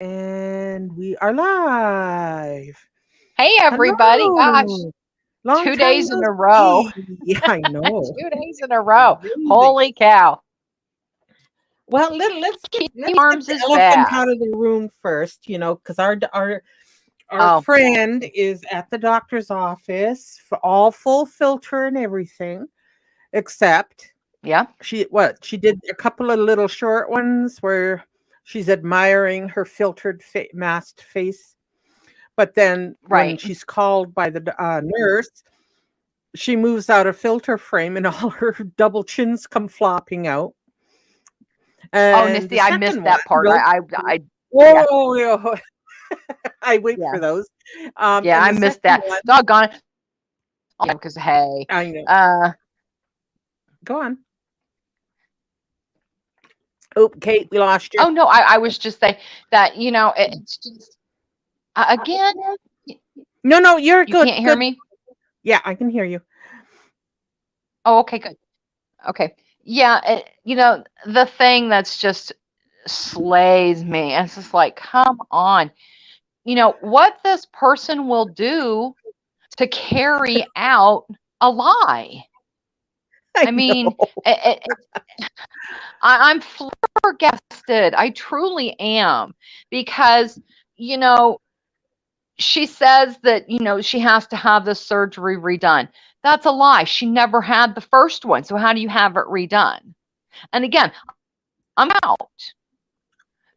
And we are live. Hey everybody, gosh, Hello. Long two time days no in a row. see. Yeah, I know. 2 days in a row. Amazing. Holy cow. Well, let's get Arms the is elephant bad. out of the room first, because our Oh, friend is at the doctor's office for all full filter and everything, except yeah, she did a couple of little short ones where she's admiring her filtered masked face. But then when right. she's called by the nurse, she moves out a filter frame and all her double chins come flopping out. Oh, and And the see, I second missed one, that part. real Yeah, whoa, yeah, I wait yeah, for those. yeah, And I the missed second that. one, Doggone it. Because, hey, I know. uh, Go on. Oh, Kate, we lost you. oh no, I was just saying that, it's just, again, y- No, no, you're you good. can't hear Good. me? Yeah, I can hear you. Oh, okay, good. Okay. Yeah, the thing that's just slays me, and it's just like, come on. What this person will do to carry out a lie. I I know. mean, I'm flabbergasted. I truly am because, you know, she says that, she has to have the surgery redone. That's a lie. She never had the first one. So how do you have it redone? And again, I'm out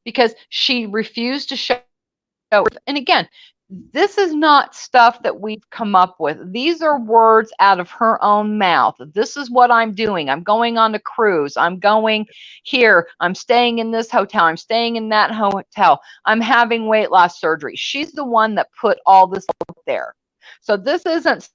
because she refused to show. And again, this is not stuff that we've come up with. These are words out of her own mouth. This is what I'm doing. I'm going on a cruise. I'm going here. I'm staying in this hotel. I'm staying in that hotel. I'm having weight loss surgery. She's the one that put all this out there. So this isn't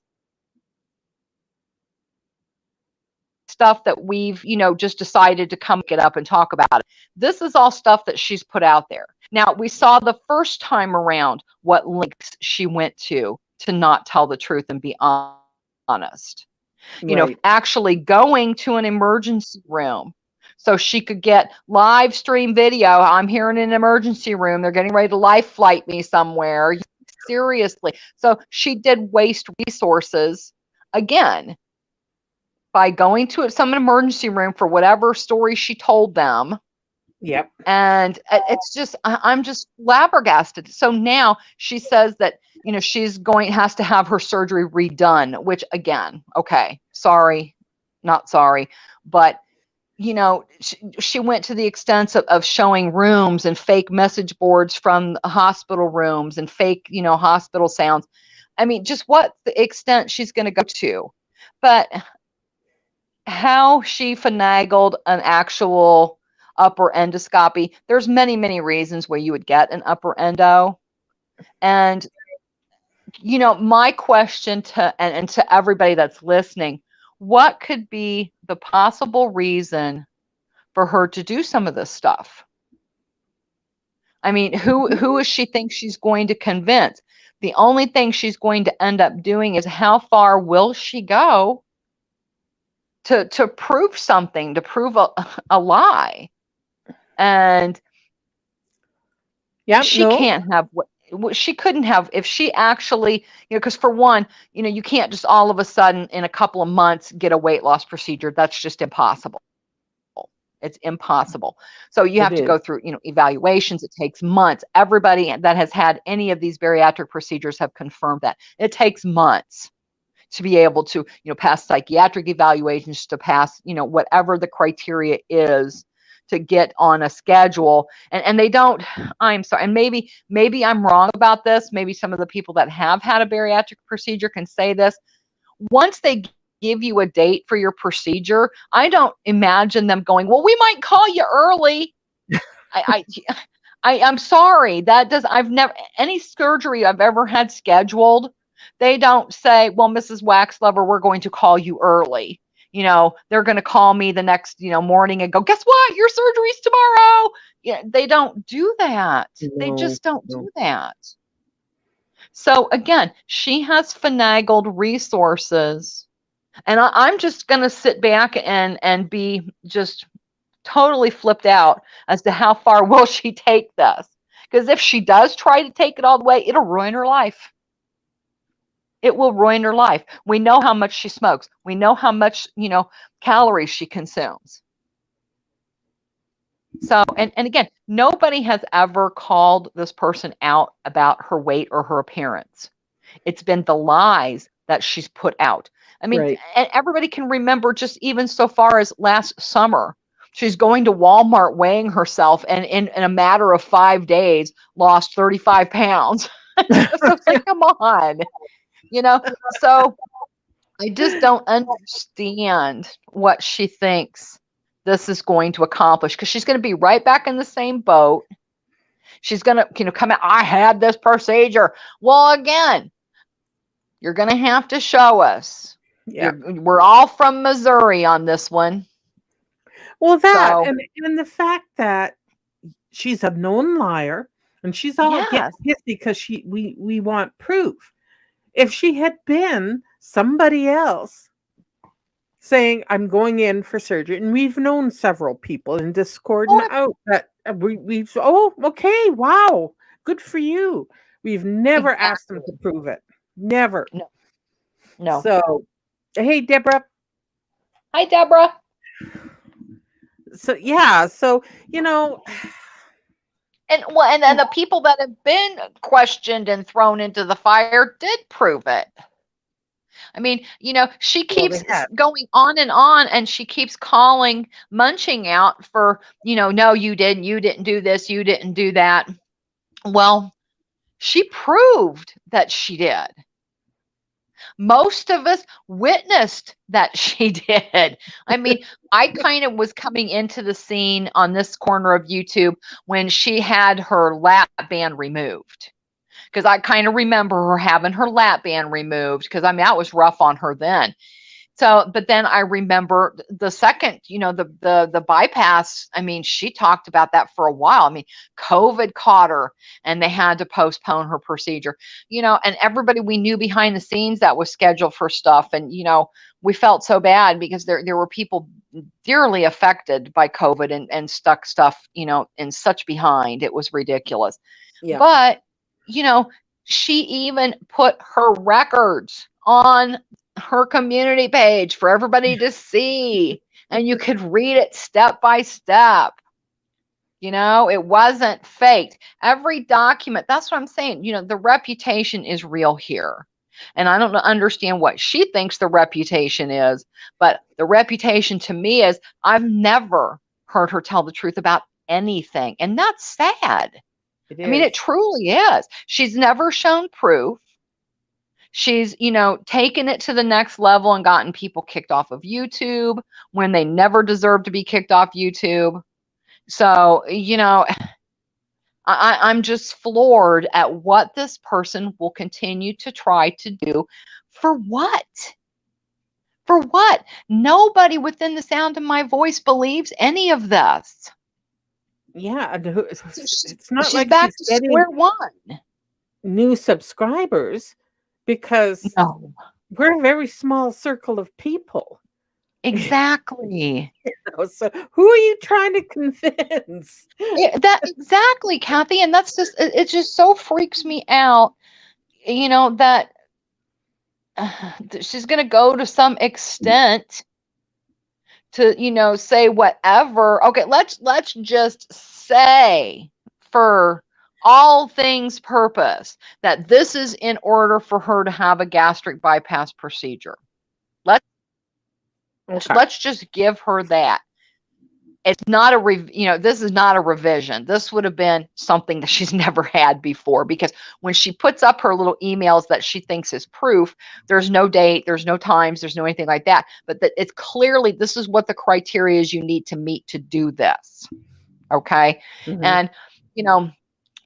stuff that we've, just decided to come get up and talk about it. This is all stuff that she's put out there. Now, we saw the first time around what links she went to not tell the truth and be honest. Right. Actually going to an emergency room so she could get live stream video. I'm here in an emergency room. They're getting ready to life flight me somewhere. Seriously. So she did waste resources again by going to some emergency room for whatever story she told them. Yep. And it's just, I'm just flabbergasted. So now she says that, she's has to have her surgery redone, which again, okay, sorry, not sorry. But, she went to the extent of showing rooms and fake message boards from hospital rooms and fake, hospital sounds. I mean, just what the extent she's going to go to. But how she finagled an actual upper endoscopy. There's many, many reasons where you would get an upper endo. And, my question and to everybody that's listening, what could be the possible reason for her to do some of this stuff? I mean, who is she think she's going to convince? The only thing she's going to end up doing is how far will she go to prove something, to prove a lie. And Yep. she No. can't have what she couldn't have if she actually, because for one, you can't just all of a sudden in a couple of months get a weight loss procedure. That's just impossible. It's impossible. So you have to It go is. through, evaluations. It takes months. Everybody that has had any of these bariatric procedures have confirmed that it takes months to be able to, pass psychiatric evaluations, to pass, whatever the criteria is to get on a schedule. And they don't, I'm sorry, and maybe I'm wrong about this. Maybe some of the people that have had a bariatric procedure can say this. Once they give you a date for your procedure, I don't imagine them going, well, we might call you early. I, I'm sorry. That does, I've never, any surgery I've ever had scheduled, they don't say, well, Mrs. Waxlover, we're going to call you early. They're going to call me the next, morning and go, guess what? Your surgery's tomorrow. Yeah, they don't do that. They No. just don't No. do that. So again, she has finagled resources. And I'm just going to sit back and be just totally flipped out as to how far will she take this. Because if she does try to take it all the way, it'll ruin her life. It will ruin her life. We know how much she smokes. We know how much, calories she consumes. So, and again, nobody has ever called this person out about her weight or her appearance. It's been the lies that she's put out. I mean, Right. and everybody can remember just even so far as last summer. She's going to Walmart weighing herself and in a matter of 5 days lost 35 pounds. So it's like, come on, So I just don't understand what she thinks this is going to accomplish, because she's going to be right back in the same boat. She's going to, come out, I had this procedure. Well, again, you're going to have to show us. Yeah. We're all from Missouri on this one. Well, that and the fact that she's a known liar, and she's all getting pissed because we want proof. If she had been somebody else saying, I'm going in for surgery, and we've known several people in Discord and out that we've okay, wow, good for you. We've never asked them to prove it. Never. No. So, hey, Deborah. Hi, Deborah. So, yeah, And the people that have been questioned and thrown into the fire did prove it. I mean, she keeps going on, and she keeps munching out for, no, you didn't do this, you didn't do that. Well, she proved that she did. Most of us witnessed that she did. I mean, I kind of was coming into the scene on this corner of YouTube when she had her lap band removed. Because I kind of remember her having her lap band removed, because that was rough on her then. So, but then I remember the second, the bypass. I mean, she talked about that for a while. I mean, COVID caught her and they had to postpone her procedure, and everybody we knew behind the scenes that was scheduled for stuff. And, we felt so bad because there were people dearly affected by COVID and stuck stuff, in such behind. It was ridiculous. Yeah. But, she even put her records on her community page for everybody to see, and you could read it step by step. It wasn't faked. Every document, that's what I'm saying. The reputation is real here. And I don't understand what she thinks the reputation is, but the reputation to me is I've never heard her tell the truth about anything. And that's sad. I mean, it truly is. She's never shown proof. She's, taken it to the next level and gotten people kicked off of YouTube when they never deserved to be kicked off YouTube. So, I'm just floored at what this person will continue to try to do. For what? For what? Nobody within the sound of my voice believes any of this. Yeah, it's not she's like back she's to square one. New subscribers, because we're a very small circle of people. Exactly. So who are you trying to convince? Exactly, Kathy. And that's just, it just so freaks me out, that she's going to go to some extent to, say whatever. Okay, let's just say, for all things purpose, that this is in order for her to have a gastric bypass procedure. Let's just give her that. It's not this is not a revision. This would have been something that she's never had before, because when she puts up her little emails that she thinks is proof, there's no date, there's no times, there's no anything like that. But that it's clearly, this is what the criteria is you need to meet to do this. Okay. Mm-hmm. And,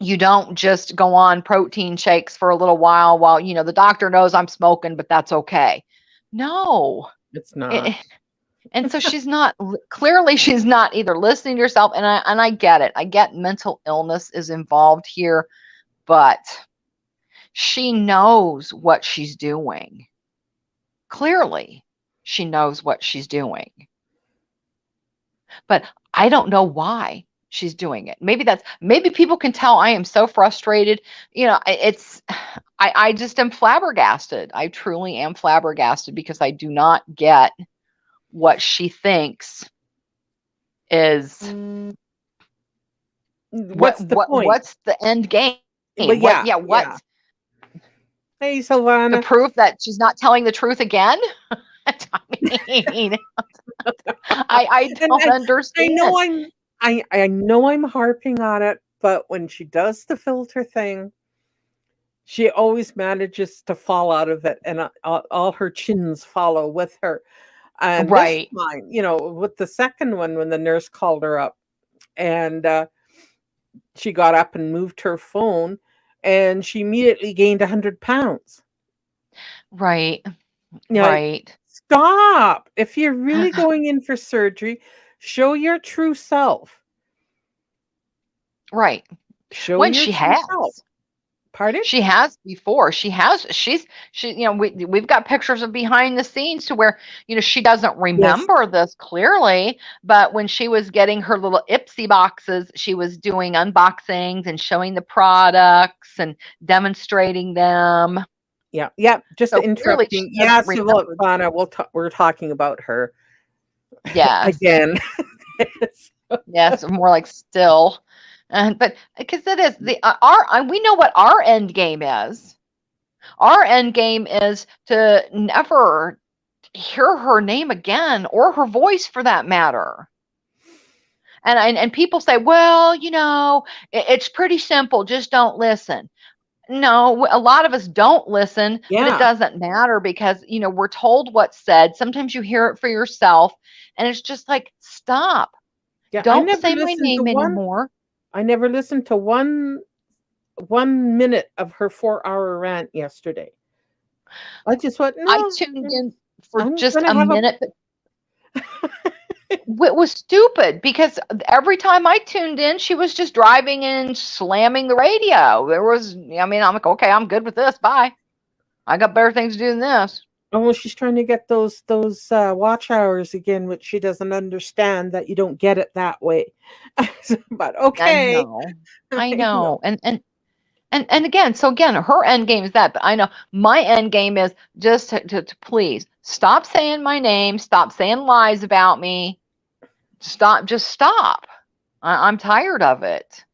you don't just go on protein shakes for a little while the doctor knows I'm smoking, but that's okay. No, it's not. And so she's not either listening to herself, and I get it. I get mental illness is involved here, but she knows what she's doing. Clearly, she knows what she's doing. But I don't know why. she's doing it. Maybe people can tell I am so frustrated. I just am flabbergasted. I truly am flabbergasted because I do not get what she thinks is what's the point? What's the end game? Well, yeah, what's Hey, Silvana. the proof that she's not telling the truth again? I mean, I don't understand. I know I'm harping on it, but when she does the filter thing, she always manages to fall out of it, and all her chins follow with her. And right, this time, with the second one, when the nurse called her up, and she got up and moved her phone, and she immediately gained 100 pounds. Right. Right. Stop. If you're really going in for surgery, show your true self. Right. Show when your she true has. self. Pardon? She has before. She's we've got pictures of behind the scenes to where, she doesn't remember this clearly, but when she was getting her little Ipsy boxes, she was doing unboxings and showing the products and demonstrating them. Yeah. Just interrupting. Yeah, Silvana, we're talking about her. Yeah. Again. Yes, more like still. But because it is we know what our end game is. Our end game is to never hear her name again, or her voice for that matter. And people say, well, it's pretty simple. Just don't listen. No, a lot of us don't listen, but it doesn't matter because, we're told what's said. Sometimes you hear it for yourself, and it's just like, stop. Yeah, don't say my name anymore. I never listened to one minute of her 4-hour rant yesterday. I just went, no. I tuned in for just a minute. It was stupid because every time I tuned in, she was just driving and slamming the radio. I'm like, okay, I'm good with this. Bye. I got better things to do than this. Oh, well, she's trying to get those watch hours again, which she doesn't understand that you don't get it that way. But okay. I know. And again, her end game is that, but I know my end game is just to please stop saying my name, stop saying lies about me. Just stop. I'm tired of it.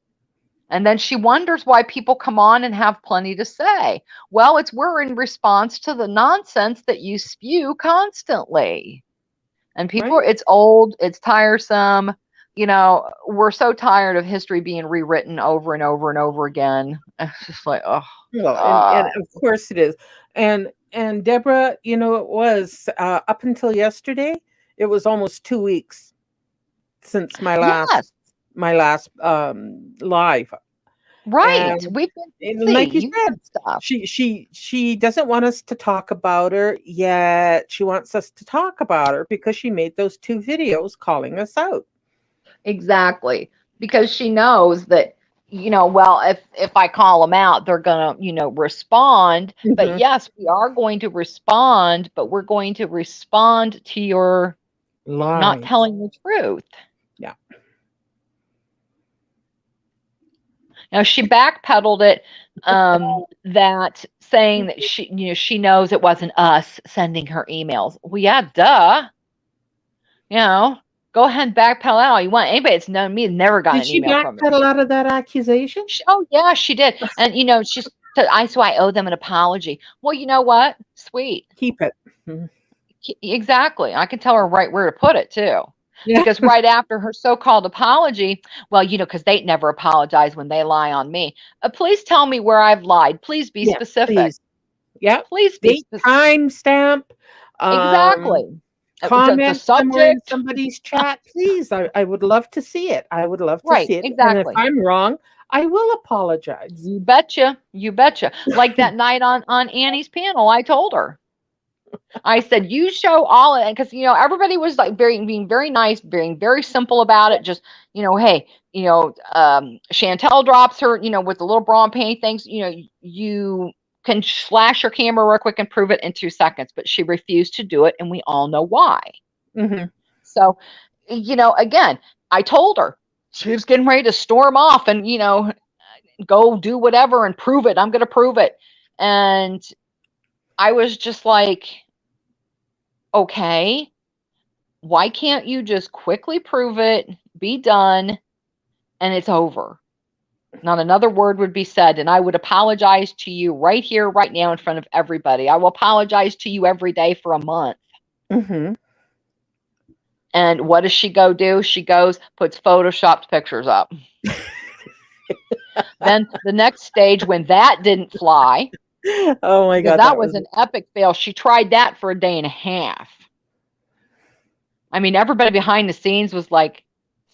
And then she wonders why people come on and have plenty to say. Well, we're in response to the nonsense that you spew constantly. And people, It's old, it's tiresome. We're so tired of history being rewritten over and over and over again. It's just like, oh. And of course it is. And Deborah, it was up until yesterday, it was almost 2 weeks since my last live. Right. We've been like you said, stuff. She doesn't want us to talk about her yet. She wants us to talk about her because she made those 2 videos calling us out. Exactly. Because she knows that, well, if I call them out, they're going to, respond. Mm-hmm. But yes, we are going to respond, but we're going to respond to your lies. Not telling the truth. Yeah. Now she backpedaled it, that saying that she knows it wasn't us sending her emails. Well, yeah, duh. Go ahead and backpedal out all you want. Anybody that's known me never got an email from me. Did she backpedal out of that accusation? Yeah, she did. And she said, so I owe them an apology. Well, you know what? Sweet. Keep it. Mm-hmm. Exactly. I can tell her right where to put it too. Yeah. Because right after her so-called apology, well, because they never apologize when they lie on me. Please tell me where I've lied. Please be specific. Please. Yeah. Please be specific. Time stamp. Exactly. Comment somewhere in somebody's chat, please. I would love to see it. I would love to see it. Exactly. And if I'm wrong, I will apologize. You betcha. You betcha. Like that night on Annie's panel, I told her. I said, you show all of it, because everybody was like being very nice, being very simple about it. Just hey, Chantel drops her, with the little bra and panty things. You can flash your camera real quick and prove it in 2 seconds, but she refused to do it, and we all know why. Mm-hmm. So, again, I told her, she was getting ready to storm off and, go do whatever and prove it. I'm going to prove it. And I was just like, okay, why can't you just quickly prove it, be done, and it's over? Not another word would be said. And I would apologize to you right here, right now, in front of everybody. I will apologize to you every day for a month. Mm-hmm. And what does she go do? She goes, puts photoshopped pictures up. Then the next stage, when that didn't fly, oh my God, that was an epic fail. She tried that for a day and a half. I mean, everybody behind the scenes was like,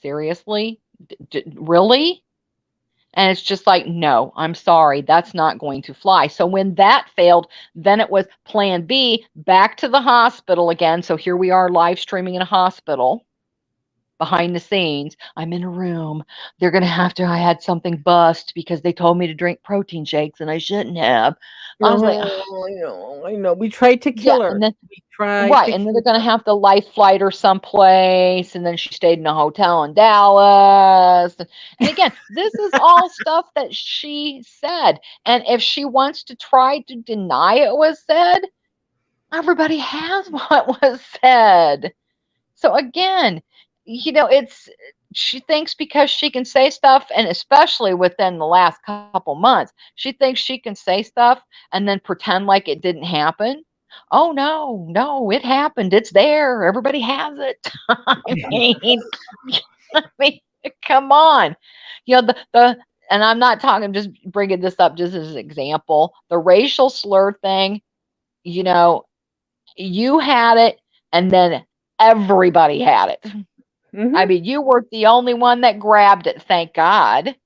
seriously? Really? And it's just like, no, I'm sorry, that's not going to fly. So when that failed, then it was plan B, back to the hospital again. So here we are live streaming in a hospital. Behind the scenes, I'm in a room. They're going to have to, I had something bust because they told me to drink protein shakes and I shouldn't have. I was like, I know. We tried to kill her. And then, we tried right. And then they're going to have to life flight her someplace. And then she stayed in a hotel in Dallas. And again, this is all stuff that she said. And if she wants to try to deny it was said, everybody has what was said. So again, she thinks because she can say stuff, and especially within the last couple months, she thinks she can say stuff and then pretend like it didn't happen. Oh no, it happened. It's there. Everybody has it. I mean, come on. And I'm not talking, I'm just bringing this up just as an example. The racial slur thing, you had it, and then everybody had it. Mm-hmm. I mean, you weren't the only one that grabbed it, thank God,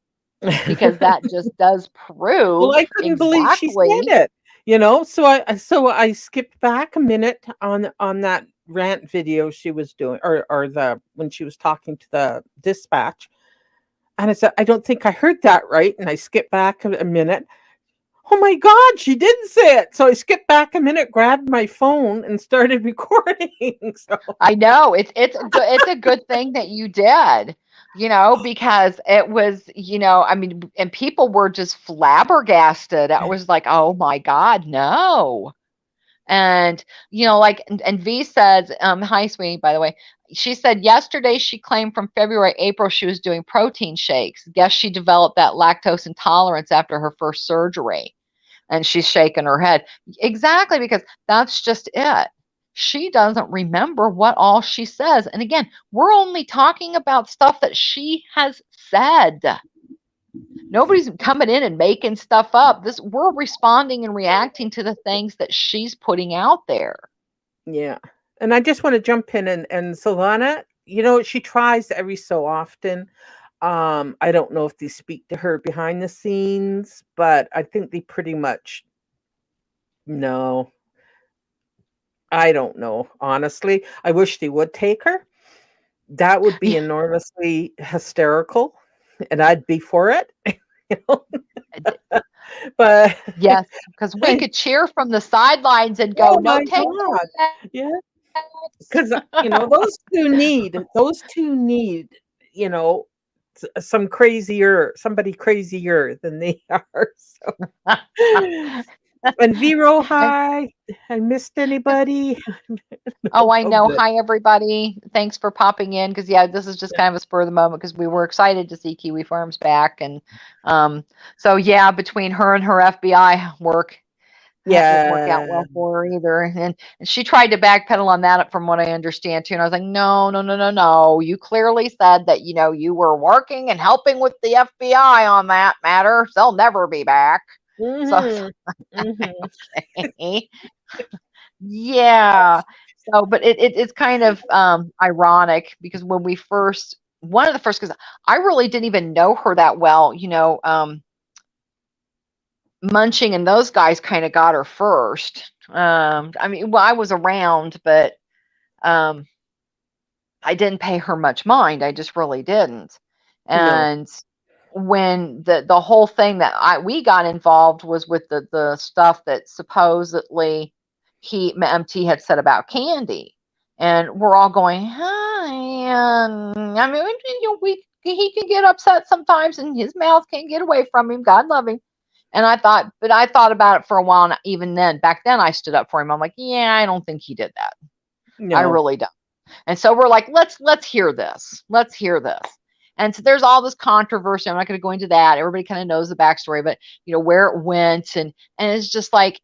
because that just does prove. Well, I couldn't believe she said it. So I skipped back a minute on that rant video she was doing, or when she was talking to the dispatch, and I said, I don't think I heard that right, and I skipped back a minute. Oh my God, she didn't say it. So I skipped back a minute, grabbed my phone, and started recording. So I know it's a good thing that you did, because it was, I mean, and people were just flabbergasted. I was like, oh my God, no. And, and V says, hi, sweetie, by the way. She said yesterday she claimed from February, April, she was doing protein shakes. Guess she developed that lactose intolerance after her first surgery. And she's shaking her head. Exactly, because that's just it. She doesn't remember what all she says. And again, we're only talking about stuff that she has said. Nobody's coming in and making stuff up. We're responding and reacting to the things that she's putting out there. Yeah. And I just want to jump in and Solana, she tries every so often. I don't know if they speak to her behind the scenes, but I think they pretty much know. I don't know, honestly. I wish they would take her. That would be enormously hysterical, and I'd be for it. But yes, because we could cheer from the sidelines and go, no, take that. Yeah. Because those two need somebody crazier than they are. So. And Vero, hi. I missed anybody? Oh, I know. Hi, everybody. Thanks for popping in. Because this is just kind of a spur of the moment because we were excited to see Kiwi Farms back, and so between her and her FBI work. That didn't work out well for her either. And she tried to backpedal on that from what I understand too. And I was like, no. You clearly said that, you were working and helping with the FBI on that matter. So they'll never be back. Mm-hmm. So, okay. Yeah. So, but it's kind of ironic because when we first, one of the first, because I really didn't even know her that well, Munching and those guys kind of got her first. I mean, well, I was around, but I didn't pay her much mind. I just really didn't. And when the whole thing that we got involved was with the stuff that supposedly MT had said about Candy, and we're all going, hi. I mean, we he can get upset sometimes, and his mouth can't get away from him. God love him. And I thought about it for a while. And even then, back then, I stood up for him. I'm like, yeah, I don't think he did that. No. I really don't. And so we're like, let's hear this. Let's hear this. And so there's all this controversy. I'm not going to go into that. Everybody kind of knows the backstory, but where it went, and it's just like,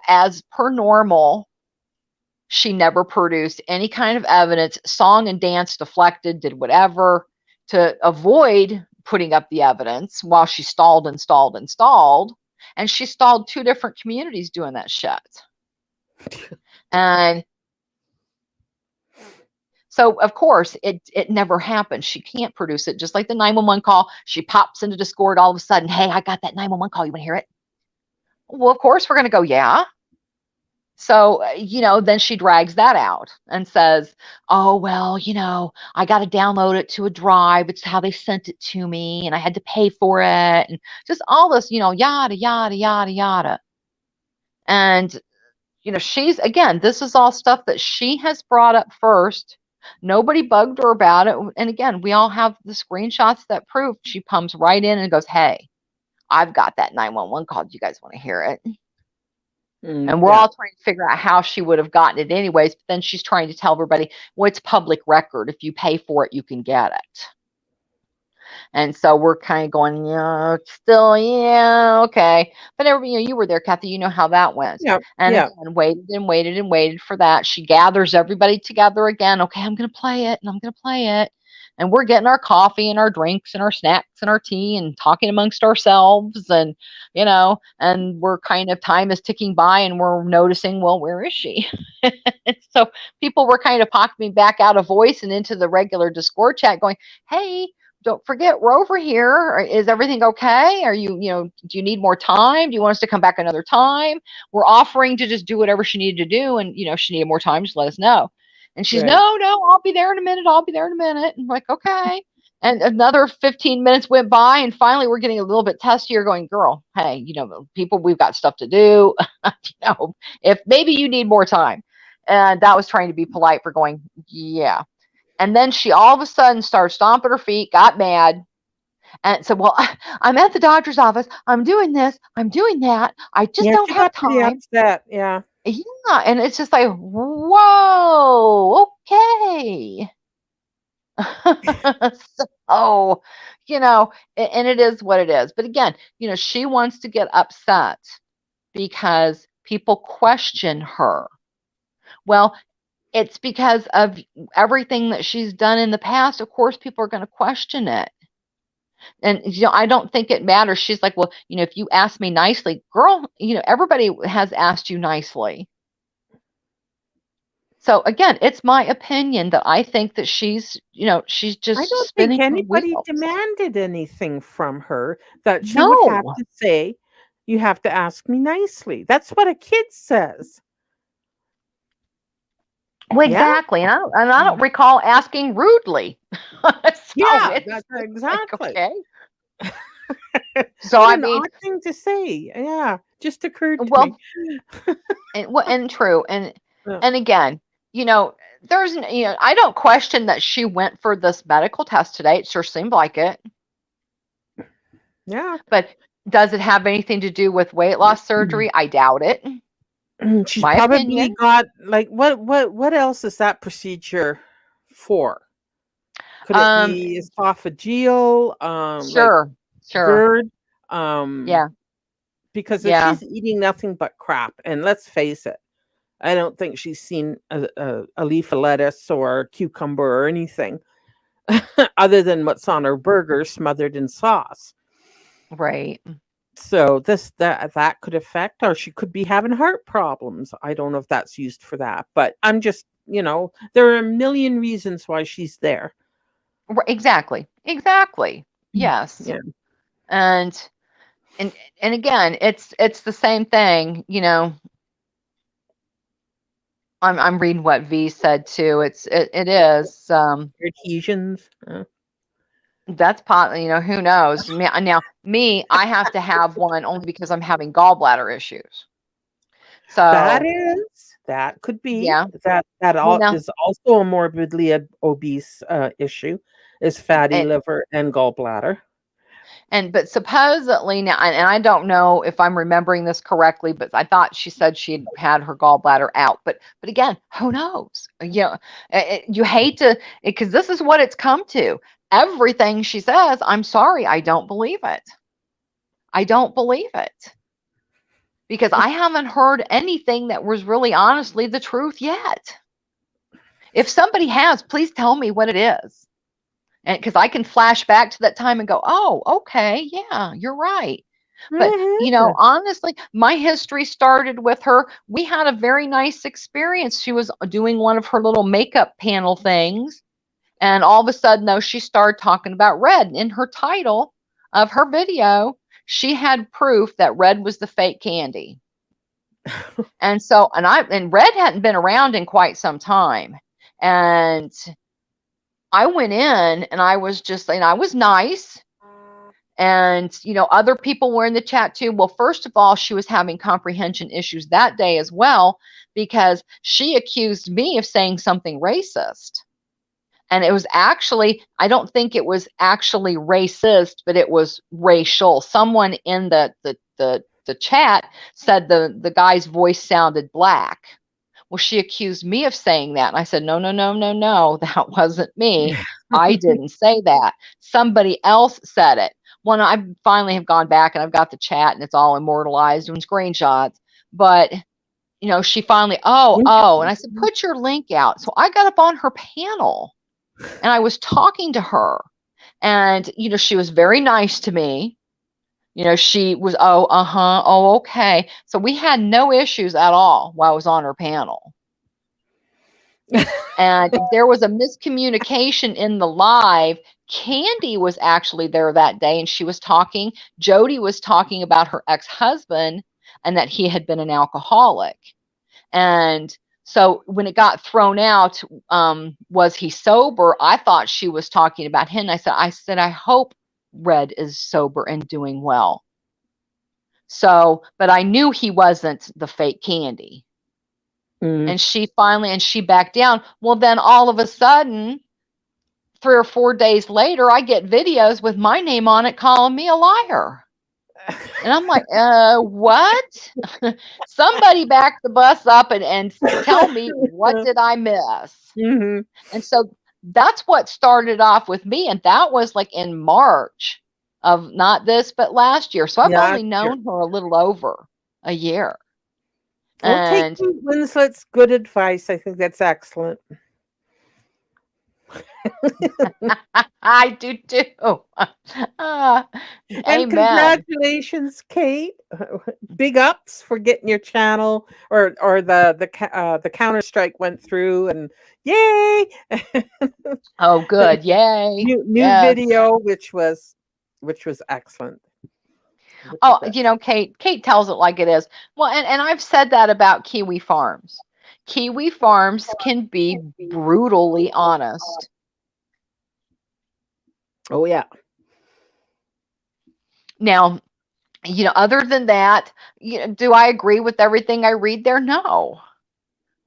as per normal, she never produced any kind of evidence. Song and dance deflected, did whatever to avoid putting up the evidence while she stalled and stalled and stalled. And she stalled 2 different communities doing that shit. And so, of course, it never happened. She can't produce it. Just like the 911 call, she pops into Discord all of a sudden. Hey, I got that 911 call. You want to hear it? Well, of course, we're going to go, yeah. So, then she drags that out and says, oh, well, I got to download it to a drive. It's how they sent it to me, and I had to pay for it. And just all this, yada, yada, yada, yada. And, she's, again, this is all stuff that she has brought up first. Nobody bugged her about it. And again, we all have the screenshots that prove she comes right in and goes, hey, I've got that 911 call. Do you guys want to hear it? And we're all trying to figure out how she would have gotten it anyways. But then she's trying to tell everybody, well, it's public record. If you pay for it, you can get it. And so we're kind of going, yeah, still, yeah, okay. But everybody, you were there, Kathy. You know how that went. Yeah. And again, waited and waited and waited for that. She gathers everybody together again. Okay, I'm going to play it, and I'm going to play it. And we're getting our coffee and our drinks and our snacks and our tea and talking amongst ourselves. And, and we're kind of, time is ticking by, and we're noticing, well, where is she? So people were kind of popping back out of voice and into the regular Discord chat going, hey, don't forget, we're over here. Is everything okay? Are you, do you need more time? Do you want us to come back another time? We're offering to just do whatever she needed to do. And, if she needed more time, just let us know. And she's, no, I'll be there in a minute. I'll be there in a minute. And I'm like, okay. And another 15 minutes went by, and finally we're getting a little bit testier going, girl, hey, people, we've got stuff to do. If maybe you need more time. And that was trying to be polite for going, yeah. And then she all of a sudden started stomping her feet, got mad, and said, well, I'm at the doctor's office. I'm doing this. I'm doing that. I just don't have time. Upset. Yeah. Yeah. And it's just like, whoa, okay. So, and it is what it is. But again, she wants to get upset because people question her. Well, it's because of everything that she's done in the past. Of course, people are going to question it. And, I don't think it matters. She's like, well, if you ask me nicely, girl, everybody has asked you nicely. So again, it's my opinion that I think that she's just I don't think anybody demanded anything from her that she would have to say, you have to ask me nicely. That's what a kid says. Well, exactly. And I don't recall asking rudely. Exactly. Okay. So an odd thing to say. Yeah, just occurred to me. and true. And again, there's I don't question that she went for this medical test today. It sure seemed like it. Yeah. But does it have anything to do with weight loss surgery? I doubt it. She's probably got like what else is that procedure for? Could it be esophageal? Sure. GERD? Yeah. Because if she's eating nothing but crap, and let's face it, I don't think she's seen a leaf of lettuce or cucumber or anything other than what's on her burger smothered in sauce. Right. So that could affect, or she could be having heart problems. I don't know if that's used for that, but I'm just, there are a million reasons why she's there. Exactly. Yes. Yeah. And again, it's the same thing, I'm reading what V said too. It is adhesions. That's who knows. Now, I have to have one only because I'm having gallbladder issues. So that could be. That is also a morbidly obese issue. is fatty liver and gallbladder. But supposedly now, and I don't know if I'm remembering this correctly, but I thought she said she had her gallbladder out. But again, who knows? You hate to, because this is what it's come to. Everything she says, I'm sorry, I don't believe it. I don't believe it. Because I haven't heard anything that was really honestly the truth yet. If somebody has, please tell me what it is. And because I can flash back to that time and go, oh, okay, yeah, you're right. But, honestly, my history started with her. We had a very nice experience. She was doing one of her little makeup panel things. And all of a sudden, though, she started talking about red. In her title of her video, she had proof that red was the fake candy. And red hadn't been around in quite some time. And I went in and I was just, and I was nice. And, other people were in the chat too. Well, first of all, she was having comprehension issues that day as well, because she accused me of saying something racist. And it was actually, I don't think it was actually racist, but it was racial. Someone in the chat said the guy's voice sounded black. Well, she accused me of saying that. And I said, no, that wasn't me. I didn't say that. Somebody else said it. Well, I finally have gone back and I've got the chat and it's all immortalized and screenshots. But, she finally, and I said, put your link out. So I got up on her panel and I was talking to her. And, she was very nice to me. She was, okay. So we had no issues at all while I was on her panel. And there was a miscommunication in the live. Candy was actually there that day and she was talking. Jody was talking about her ex-husband and that he had been an alcoholic. And so when it got thrown out, was he sober? I thought she was talking about him. I said, I hope Red is sober and doing well. So, but I knew he wasn't the fake candy. And she backed down. Well, then all of a sudden, 3 or 4 days later, I get videos with my name on it calling me a liar. And I'm like, what? Somebody back the bus up and tell me, what did I miss? And so that's what started off with me. And that was like in March of not this, but last year. So I've only known her a little over a year. Well, take Winslet's good advice. I think that's excellent. I do too. And amen. Congratulations, Kate. Big ups for getting your channel or the Counter-Strike went through and yay! Oh, good, yay! New video, which was excellent. Oh, Kate tells it like it is. Well, and I've said that about Kiwi Farms. Kiwi Farms can be brutally honest. Oh, yeah. Now, other than that, do I agree with everything I read there? No.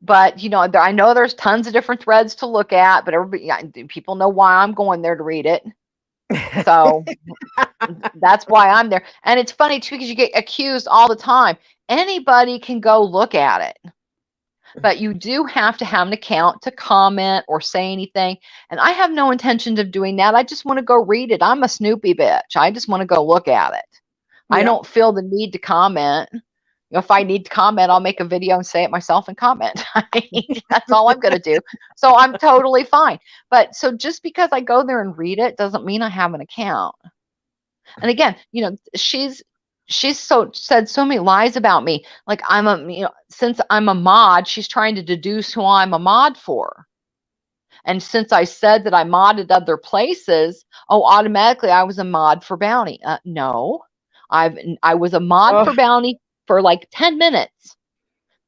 But, I know there's tons of different threads to look at, but people know why I'm going there to read it. So that's why I'm there. And it's funny too, because you get accused all the time. Anybody can go look at it, but you do have to have an account to comment or say anything. And I have no intention of doing that. I just want to go read it. I'm a Snoopy bitch. I just want to go look at it. Yeah. I don't feel the need to comment. If I need to comment, I'll make a video and say it myself and comment. That's all I'm going to do. So I'm totally fine. But so just because I go there and read it doesn't mean I have an account. And again, she's said so many lies about me. Like since I'm a mod, she's trying to deduce who I'm a mod for. And since I said that I modded other places, automatically I was a mod for Bounty. No, I was a mod for Bounty for like 10 minutes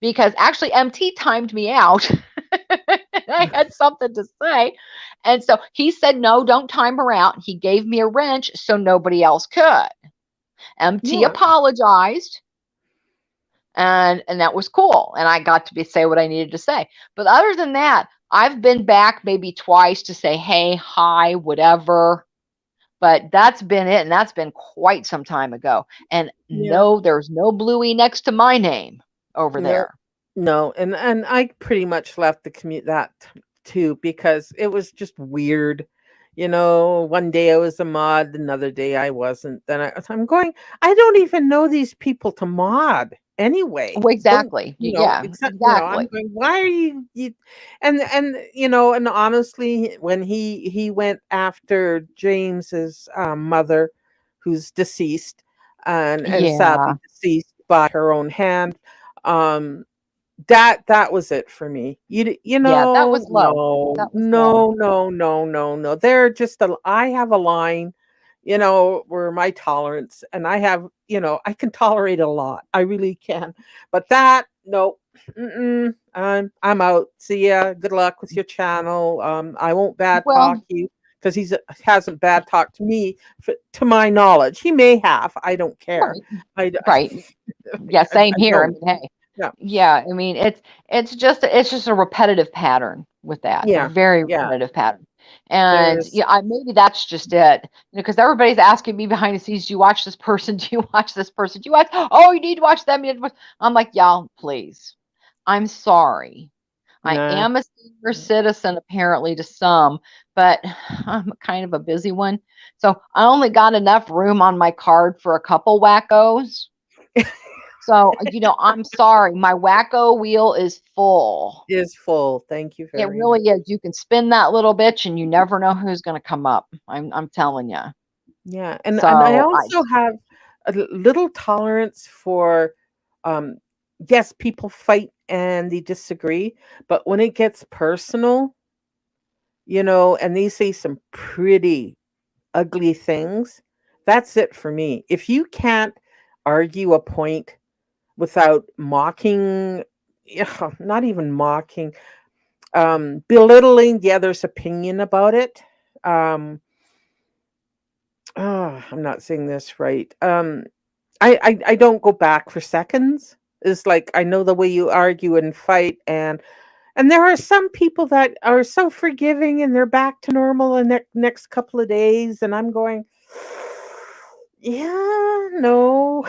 because actually MT timed me out. I had something to say. And so he said, no, don't time her out. He gave me a wrench so nobody else could. MT apologized. And that was cool. And I got to say what I needed to say. But other than that, I've been back maybe twice to say, hey, hi, whatever. But that's been it, and that's been quite some time ago. And Yeah. no, there's no Bluey next to my name over No. there. No, and I pretty much left the commute that too because it was just weird. One day I was a mod, another day I wasn't. Then I'm going, I don't even know these people to mod anyway. Well, Don't exactly. Yeah, except I'm exactly. going, why are you and and honestly, when he went after James's mother, who's deceased and Yeah. sadly deceased by her own hand, um that was it for me. Yeah, that was low. No, That was low. no, no, no, no, no. They're just I have a line, where my tolerance, and I can tolerate a lot. I really can. But that, no, I'm out. See ya. Good luck with your channel. I won't bad talk Well, you because hasn't bad talked to me, to my knowledge. He may have. I don't care. right, I, right. Yeah, same I here. I don't. mean, hey, Yeah. yeah, I mean, it's just a repetitive pattern with that, a Yeah. very Yeah. repetitive pattern. And There's yeah, maybe that's just it. Because everybody's asking me behind the scenes, do you watch this person? Do you watch this person? Do you watch? Oh, you need to watch them. You need to watch. I'm like, y'all, please. I'm sorry. I nah. am a senior citizen, apparently to some, but I'm kind of a busy one. So I only got enough room on my card for a couple wackos. So, I'm sorry, my wacko wheel is full. Is full. Thank you It very really much. is. You can spin that little bitch and you never know who's going to come up. I'm telling you. Yeah, and I So, also have a little tolerance for, um, yes, people fight and they disagree, but when it gets personal, and they say some pretty ugly things, that's it for me. If you can't argue a point without mocking, yeah, not even mocking, belittling the other's opinion about it. Um, I'm not saying this right. I don't go back for seconds. It's like I know the way you argue and fight, and there are some people that are so forgiving and they're back to normal in the next couple of days, and I'm going, yeah, no,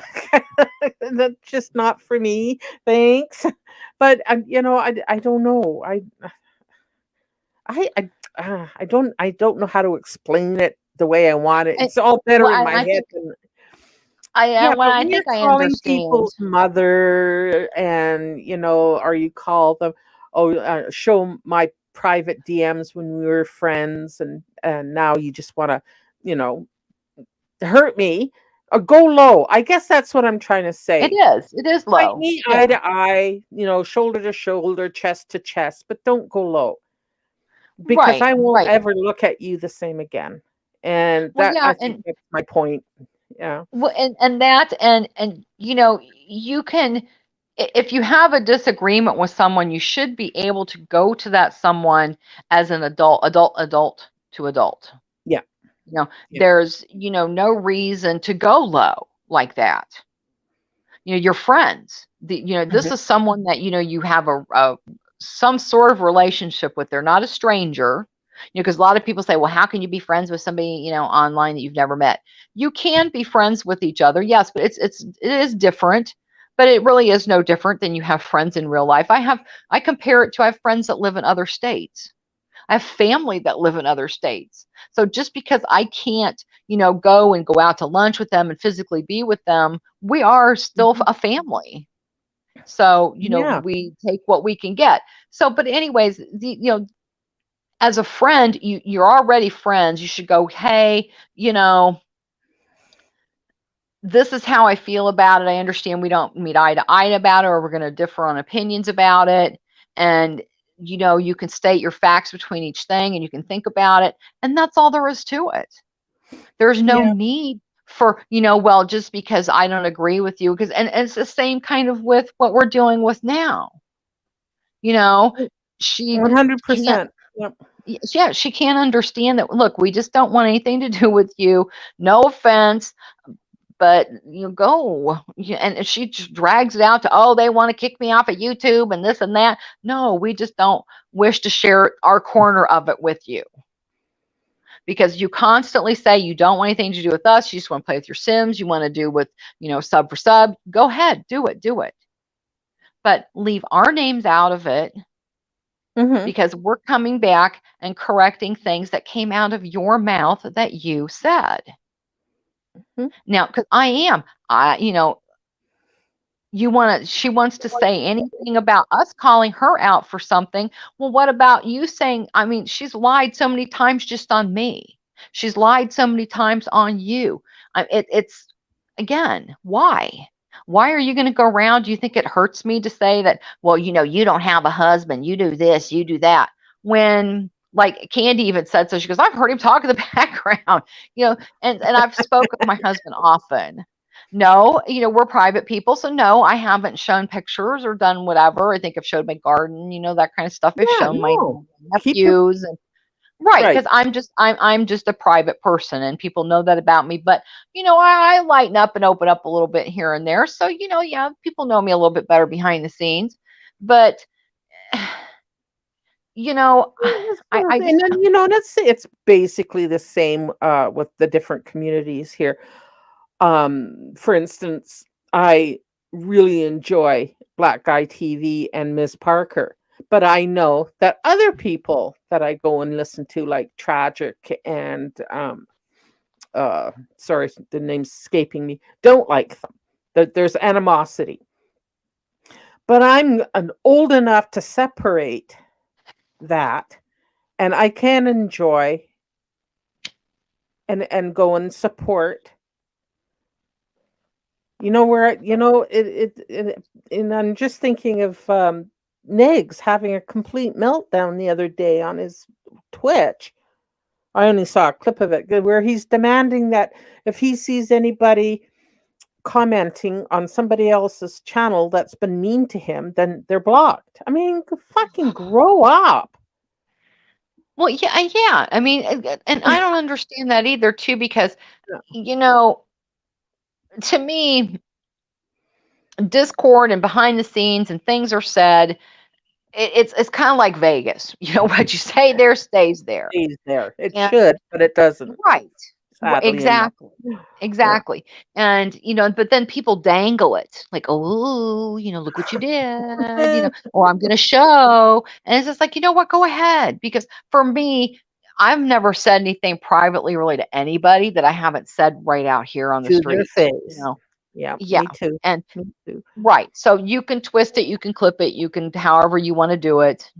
that's just not for me. Thanks, but I don't know. I don't know how to explain it the way I want it. and, It's all well, better in my I head think than I yeah, well, but I when you're think I calling understand. people's mother and, or you call them, "Oh, show my private DMs when we were friends," and now you just wanna, you know, hurt me, or go low. I guess that's what I'm trying to It say. is. It is Fight low. me eye Yeah. to eye, shoulder to shoulder, chest to chest, but don't go low. Because Right. I won't Right. ever look at you the same again. And Well, that yeah, I think that's my point. Yeah. and you can, if you have a disagreement with someone, you should be able to go to that someone as an adult to adult. Yeah. Yeah. There's, no reason to go low like that. Your friends, this Mhm. is someone that, you have some sort of relationship with. They're not a stranger. Because a lot of people say, well, how can you be friends with somebody, online that you've never met? You can be friends with each other, yes, but it is different. But it really is no different than you have friends in real life. I compare it to, I have friends that live in other states. I have family that live in other states. So just because I can't, go out to lunch with them and physically be with them, we are still Mhm. a family. So, Yeah. we take what we can get. So, but anyways, as a friend, you're already friends. You should go, hey, this is how I feel about it. I understand we don't meet eye to eye about it, or we're going to differ on opinions about it. And, you can state your facts between each thing and you can think about it. And that's all there is to it. There's no Yeah. need for, well, just because I don't agree with you, and it's the same kind of with what we're dealing with now. You know, she can't, 100%. Yep. yeah, she can't understand that. Look, we just don't want anything to do with you. No offense. but you go. And she just drags it out to, oh, they want to kick me off of YouTube and this and that. No, we just don't wish to share our corner of it with you. Because you constantly say you don't want anything to do with us. You just want to play with your Sims. You want to do with, sub for sub. Go ahead, do it. But leave our names out of it, because we're coming back and correcting things that came out of your mouth that you said. Now, because she wants to say anything about us calling her out for something. Well, what about you saying, she's lied so many times just on me. She's lied so many times on you. It's, again, why? Why are you going to go around? Do you think it hurts me to say that, well, you don't have a husband, you do this, you do that? When, like Candy even said so, she goes, I've heard him talk in the background, and I've spoken with my husband often. No, we're private people. So no, I haven't shown pictures or done whatever. I think I've showed my garden, that kind of stuff. I've shown my nephews and right. Because I'm just a private person and people know that about me. But, I lighten up and open up a little bit here and there. So, yeah, people know me a little bit better behind the scenes. But, it's basically the same with the different communities here. For instance, I really enjoy Black Guy TV and Ms. Parker, but I know that other people that I go and listen to, like Tragic and sorry, the name's escaping me, don't like them. There's animosity. But I'm old enough to separate that, and I can enjoy and go and support. Where and I'm just thinking of Niggs having a complete meltdown the other day on his Twitch. I only saw a clip of it where he's demanding that if he sees anybody commenting on somebody else's channel that's been mean to him, then they're blocked. Fucking grow up. Well, yeah. And I don't understand that either, too, because, to me, Discord and behind the scenes and things are said, it's kind of like Vegas. What you say there stays there. Stays there. It should, but it doesn't. Right. Exactly. Exactly. Yeah. And, but then people dangle it like, oh, look what you did, or I'm going to show. And it's just like, you know what, go ahead. Because for me, I've never said anything privately related to anybody that I haven't said right out here on the street. Yeah, me too. And me too. Right. So you can twist it, you can clip it, you can however you want to do it,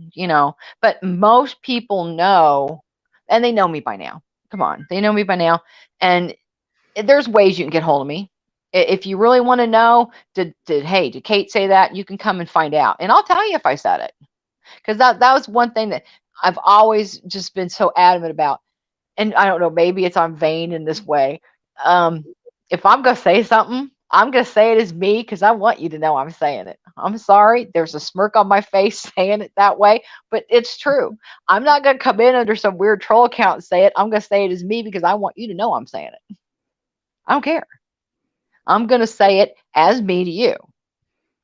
But most people know, and they know me by now. Come on, they know me by now. And there's ways you can get hold of me. If you really want to know, did Kate say that? You can come and find out. And I'll tell you if I said it. Because that was one thing that I've always just been so adamant about. And I don't know, maybe I'm vain in this way. If I'm going to say something, I'm going to say it as me because I want you to know I'm saying it. I'm sorry. There's a smirk on my face saying it that way, but it's true. I'm not going to come in under some weird troll account and say it. I'm going to say it as me because I want you to know I'm saying it. I don't care. I'm going to say it as me to you.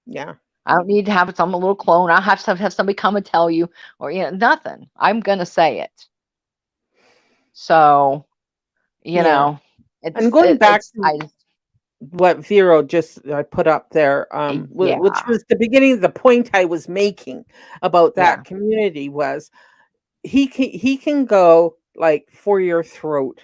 Yeah. I don't need to have some little clone. I have to have somebody come and tell you or, nothing. I'm going to say it. So, know, and going back to what Vero just put up there, which was the beginning of the point I was making about that community was he can go like for your throat.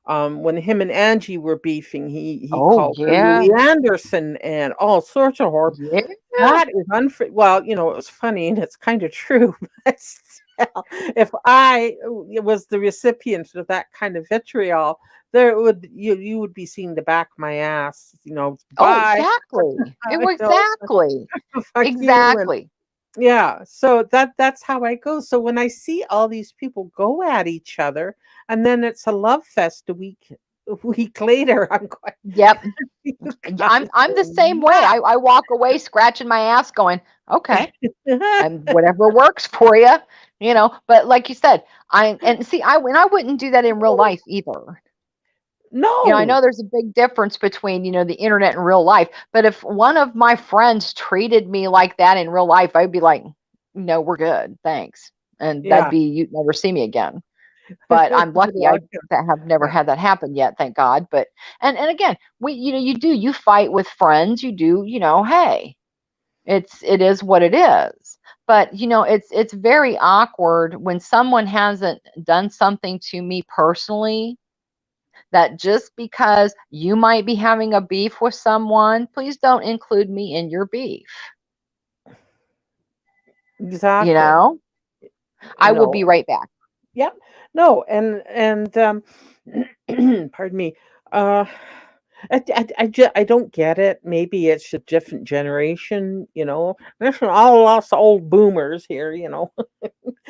When him and Angie were beefing, he called her Louie Anderson and all sorts of horror. Yeah. That is unfair. Well, it was funny and it's kind of true, but still, if I was the recipient of that kind of vitriol, you would be seeing the back of my ass, exactly. Exactly. Yeah, so that's how I go. So when I see all these people go at each other, and then it's a love fest a week later, I'm going. Yep, I'm the same way. I walk away scratching my ass, going, okay, and whatever works for you, But like you said, I wouldn't do that in real life either. I No. know there's a big difference between, the internet and real life, but if one of my friends treated me like that in real life, I'd be like, no, we're good. Thanks. And that'd Yeah. be, you'd never see me again. But I'm lucky I have never Yeah. had that happen yet, thank God. But, and again, you fight with friends, hey, it is what it is. But, it's very awkward when someone hasn't done something to me personally, that just because you might be having a beef with someone, please don't include me in your beef. Exactly. I will be right back. Yep. No, and pardon me. I don't get it. Maybe it's a different generation, There's all lots of old boomers here,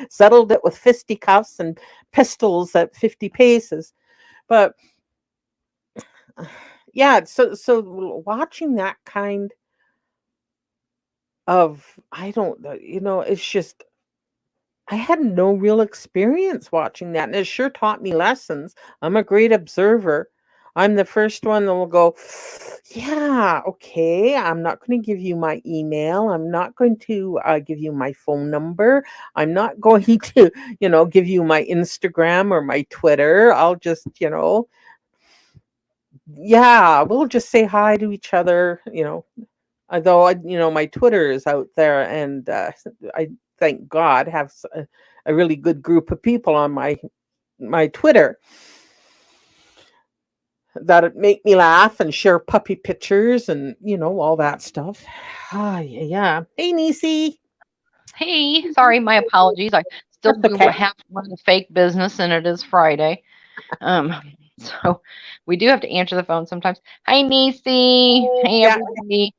settled it with fisticuffs and pistols at 50 paces. But yeah, so watching that kind of, I don't know, it's just, I had no real experience watching that, and it sure taught me lessons. I'm a great observer. I'm the first one that will go, yeah, okay, I'm not going to give you my email. I'm not going to give you my phone number. I'm not going to, give you my Instagram or my Twitter. I'll just, yeah, we'll just say hi to each other, although my Twitter is out there, and I thank God have a really good group of people on my Twitter that make me laugh and share puppy pictures and all that stuff. Ah, yeah. Hey, Nisi. Hey, sorry, my apologies. I still That's do okay. half run a fake business, and it is Friday. Um, so we do have to answer the phone sometimes. Hi, Nisi. Hey, Yeah, everybody.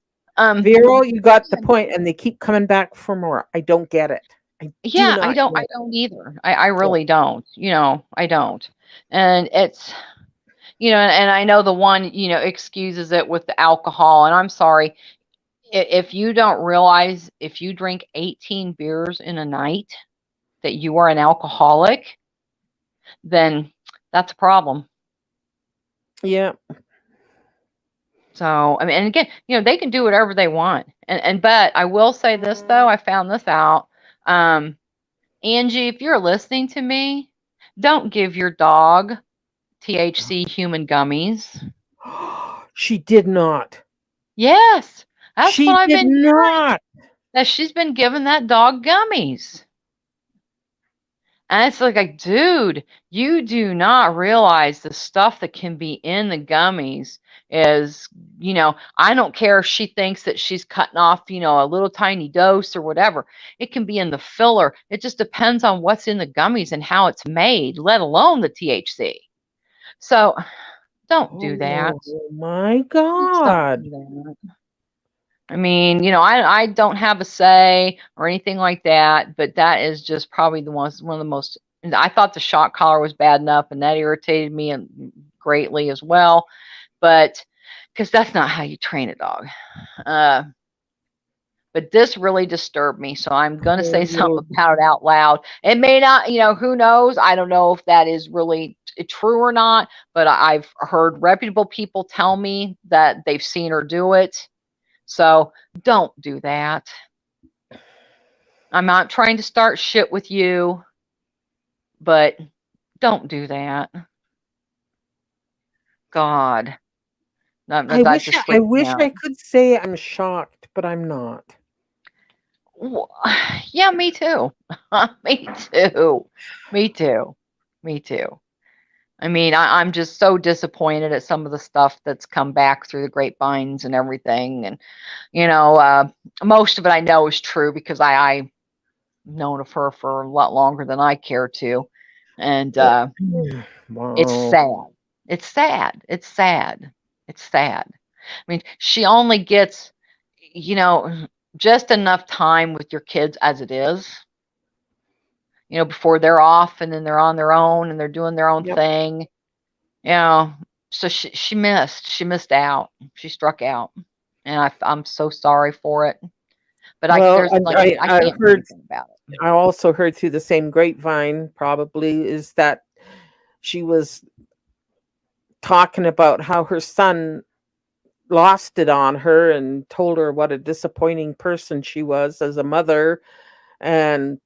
Vero, you got the point, and they keep coming back for more. I don't get it. I do Yeah, I not don't. get I it. don't either. I Yeah. really don't. I don't. And it's, and I know the one, excuses it with the alcohol. And I'm sorry, if you don't realize, if you drink 18 beers in a night, that you are an alcoholic, then that's a problem. Yeah. So, I mean, and again, they can do whatever they want. But I will say this, though, I found this out. Angie, if you're listening to me, don't give your dog THC human gummies. She did not. Yes, that's what She I've did been hearing, not. that she's been giving that dog gummies. And it's like, dude, you do not realize the stuff that can be in the gummies is, I don't care if she thinks that she's cutting off, a little tiny dose or whatever. It can be in the filler. It just depends on what's in the gummies and how it's made, let alone the THC. So don't do that. Oh my Please don't God. do that. I mean, I don't have a say or anything like that, but that is just probably one of the most. I thought the shock collar was bad enough, and that irritated me greatly as well. But because that's not how you train a dog. Uh, but this really disturbed me, so I'm going to say something about it out loud. It may not, who knows? I don't know if that is really true or not, but I've heard reputable people tell me that they've seen her do it. So don't do that. I'm not trying to start shit with you, but don't do that. God. That just I freaked me wish I out. could say I'm shocked, but I'm not. Yeah, me too. Me too. Me too. Me too. I mean, I'm just so disappointed at some of the stuff that's come back through the grapevines and everything. And, most of it I know is true because I've known of her for a lot longer than I care to. And it's Wow. sad. It's sad. It's sad. It's sad. I mean, she only gets, you know, just enough time with your kids as it is, before they're off and then they're on their own and they're doing their own Yep. thing. You know, so she missed out. She struck out, and I'm so sorry for it. But Well, there's like I I can't do heard, anything about it. I also heard through the same grapevine, probably, is that she was talking about how her son lost it on her and told her what a disappointing person she was as a mother, and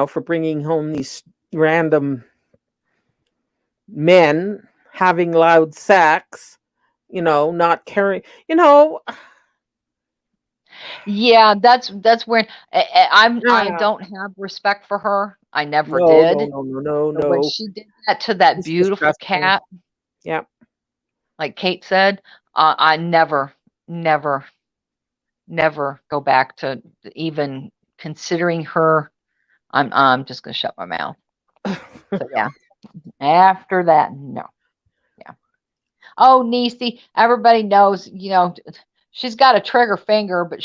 for bringing home these random men having loud sex, not caring, Yeah, that's where I don't have respect for her. I never no, did. no, no, no, no, But when no. she did that to that It's beautiful disgusting. cat, Yeah. like Kate said, I never, never, never go back to even considering her. I'm just gonna shut my mouth. So yeah, after that, no. Yeah. Oh, Niecy, everybody knows, she's got a trigger finger, but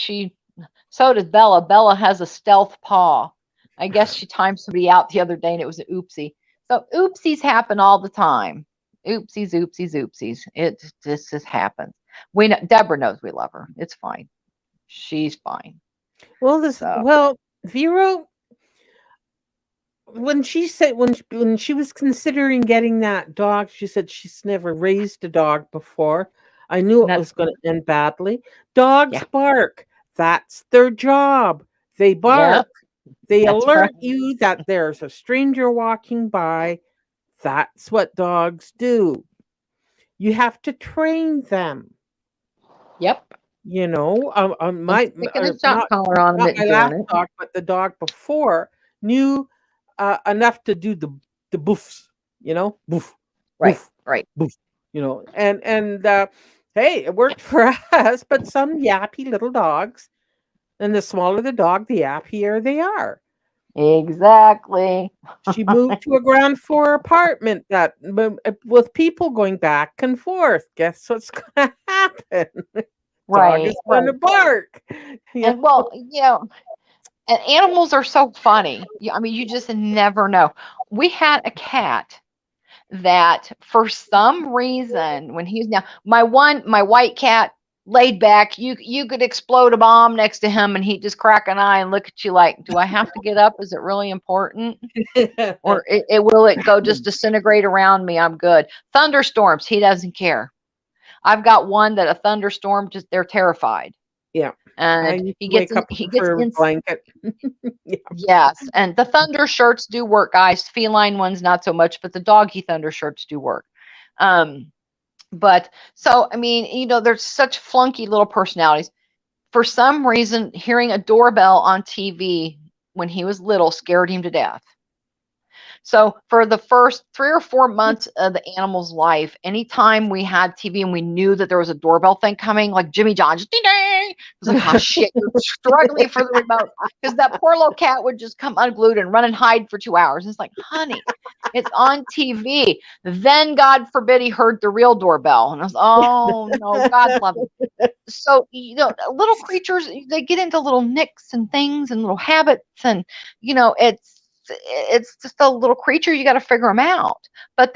so does Bella. Bella has a stealth paw. I guess she timed somebody out the other day and it was an oopsie. So oopsies happen all the time. Oopsies, oopsies, oopsies. It just happens. We know, Deborah knows we love her. It's fine. She's fine. Well, Vero, when she said when she was considering getting that dog, she said she's never raised a dog before. I knew it was going to end badly. Dogs bark. That's their job. They bark. They alert you that there's a stranger walking by. That's what dogs do. You have to train them. Yep. My sticking a shock collar on them not isn't my last doing it. dog, but the dog before knew enough to do the boofs, boof, boof, Right. boof, and hey, it worked for us. But some yappy little dogs, and the smaller the dog, the yappier they are. Exactly. She moved to a ground floor apartment with people going back and forth. Guess what's going to happen? Dog is going to bark. And well, and animals are so funny. I mean, you just never know. We had a cat that for some reason when he was now my white cat laid back, you could explode a bomb next to him and he'd just crack an eye and look at you like, do I have to get up? Is it really important? Or will it go just disintegrate around me? I'm good. Thunderstorms, he doesn't care. I've got one that a thunderstorm, just they're terrified. Yeah. And he gets in blanket. Yes, and the thunder shirts do work, guys. Feline ones not so much, but the doggy thunder shirts do work. But so I mean, there's such flunky little personalities. For some reason, hearing a doorbell on TV when he was little scared him to death. So for the first 3 or 4 months of the animal's life, anytime we had TV and we knew that there was a doorbell thing coming, like Jimmy John, just ding ding, it was like, oh shit, you're struggling for the remote. Because that poor little cat would just come unglued and run and hide for 2 hours. It's like, honey, it's on TV. Then God forbid he heard the real doorbell. And I was, oh no, God love him. So, little creatures, they get into little nicks and things and little habits. And, it's just a little creature. You got to figure them out. But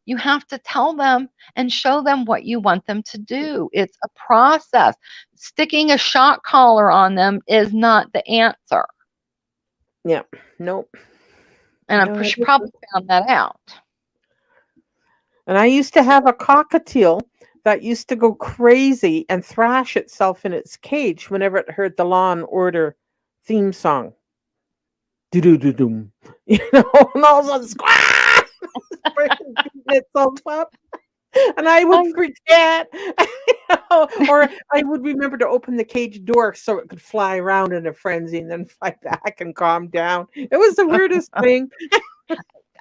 you have to tell them and show them what you want them to do. It's a process. Sticking a shock collar on them is not the answer. Yeah. Nope. And she probably found that out. And I used to have a cockatiel that used to go crazy and thrash itself in its cage whenever it heard the Law and Order theme song. Do-do-do-doom. And all of a sudden, squash! Beating itself up. And I would forget, or I would remember to open the cage door so it could fly around in a frenzy and then fly back and calm down. It was the weirdest thing.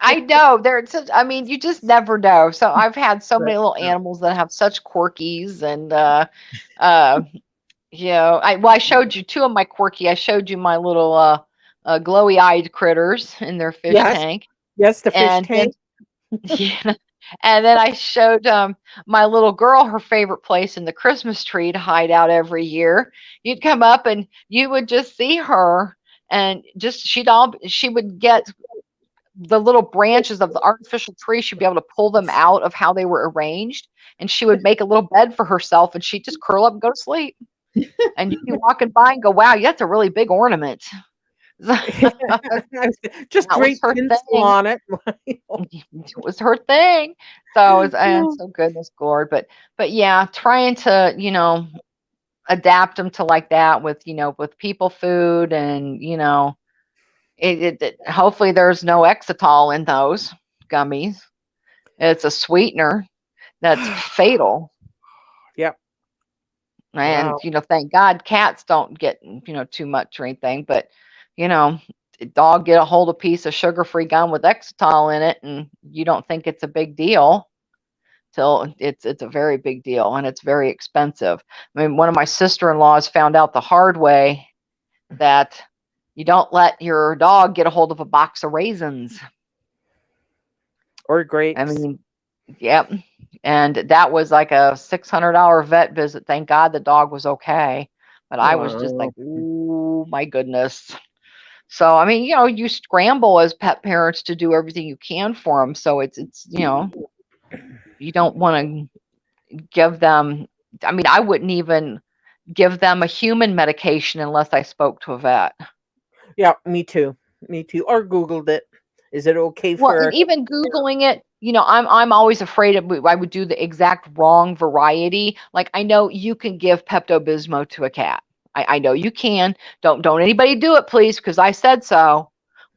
I know. You just never know. So I've had so many little animals that have such quirkies, and I showed you 2 of my quirky. I showed you my little glowy-eyed critters in their fish tank. Yes, the fish tank. And then I showed my little girl her favorite place in the Christmas tree to hide out every year. You'd come up and you would just see her, and she would get the little branches of the artificial tree. She'd be able to pull them out of how they were arranged, and she would make a little bed for herself, and she'd just curl up and go to sleep. And you'd be walking by and go, wow, that's a really big ornament. Just That was drape her tinsel thing. on it. It was her thing. So, and so goodness Lord, but yeah, trying to, adapt them to like that with, with people food and, hopefully there's no Exitol in those gummies. It's a sweetener that's fatal. Yep. And, Wow. thank God cats don't get, too much or anything, but, a dog get a hold of a piece of sugar-free gum with Exitol in it and you don't think it's a big deal till it's a very big deal and it's very expensive. I mean, one of my sister-in-laws found out the hard way that you don't let your dog get a hold of a box of raisins. Or grapes. I mean, yep. And that was like a $600 vet visit. Thank God the dog was okay. But I was just like, ooh, my goodness. So, I mean, you scramble as pet parents to do everything you can for them. So it's you don't want to give them, I mean, I wouldn't even give them a human medication unless I spoke to a vet. Yeah, me too. Me too. Or Googled it. Is it okay Well, and for even Googling it, I'm always afraid I would do the exact wrong variety. Like I know you can give Pepto-Bismol to a cat. I know you can. Don't anybody do it, please, because I said so.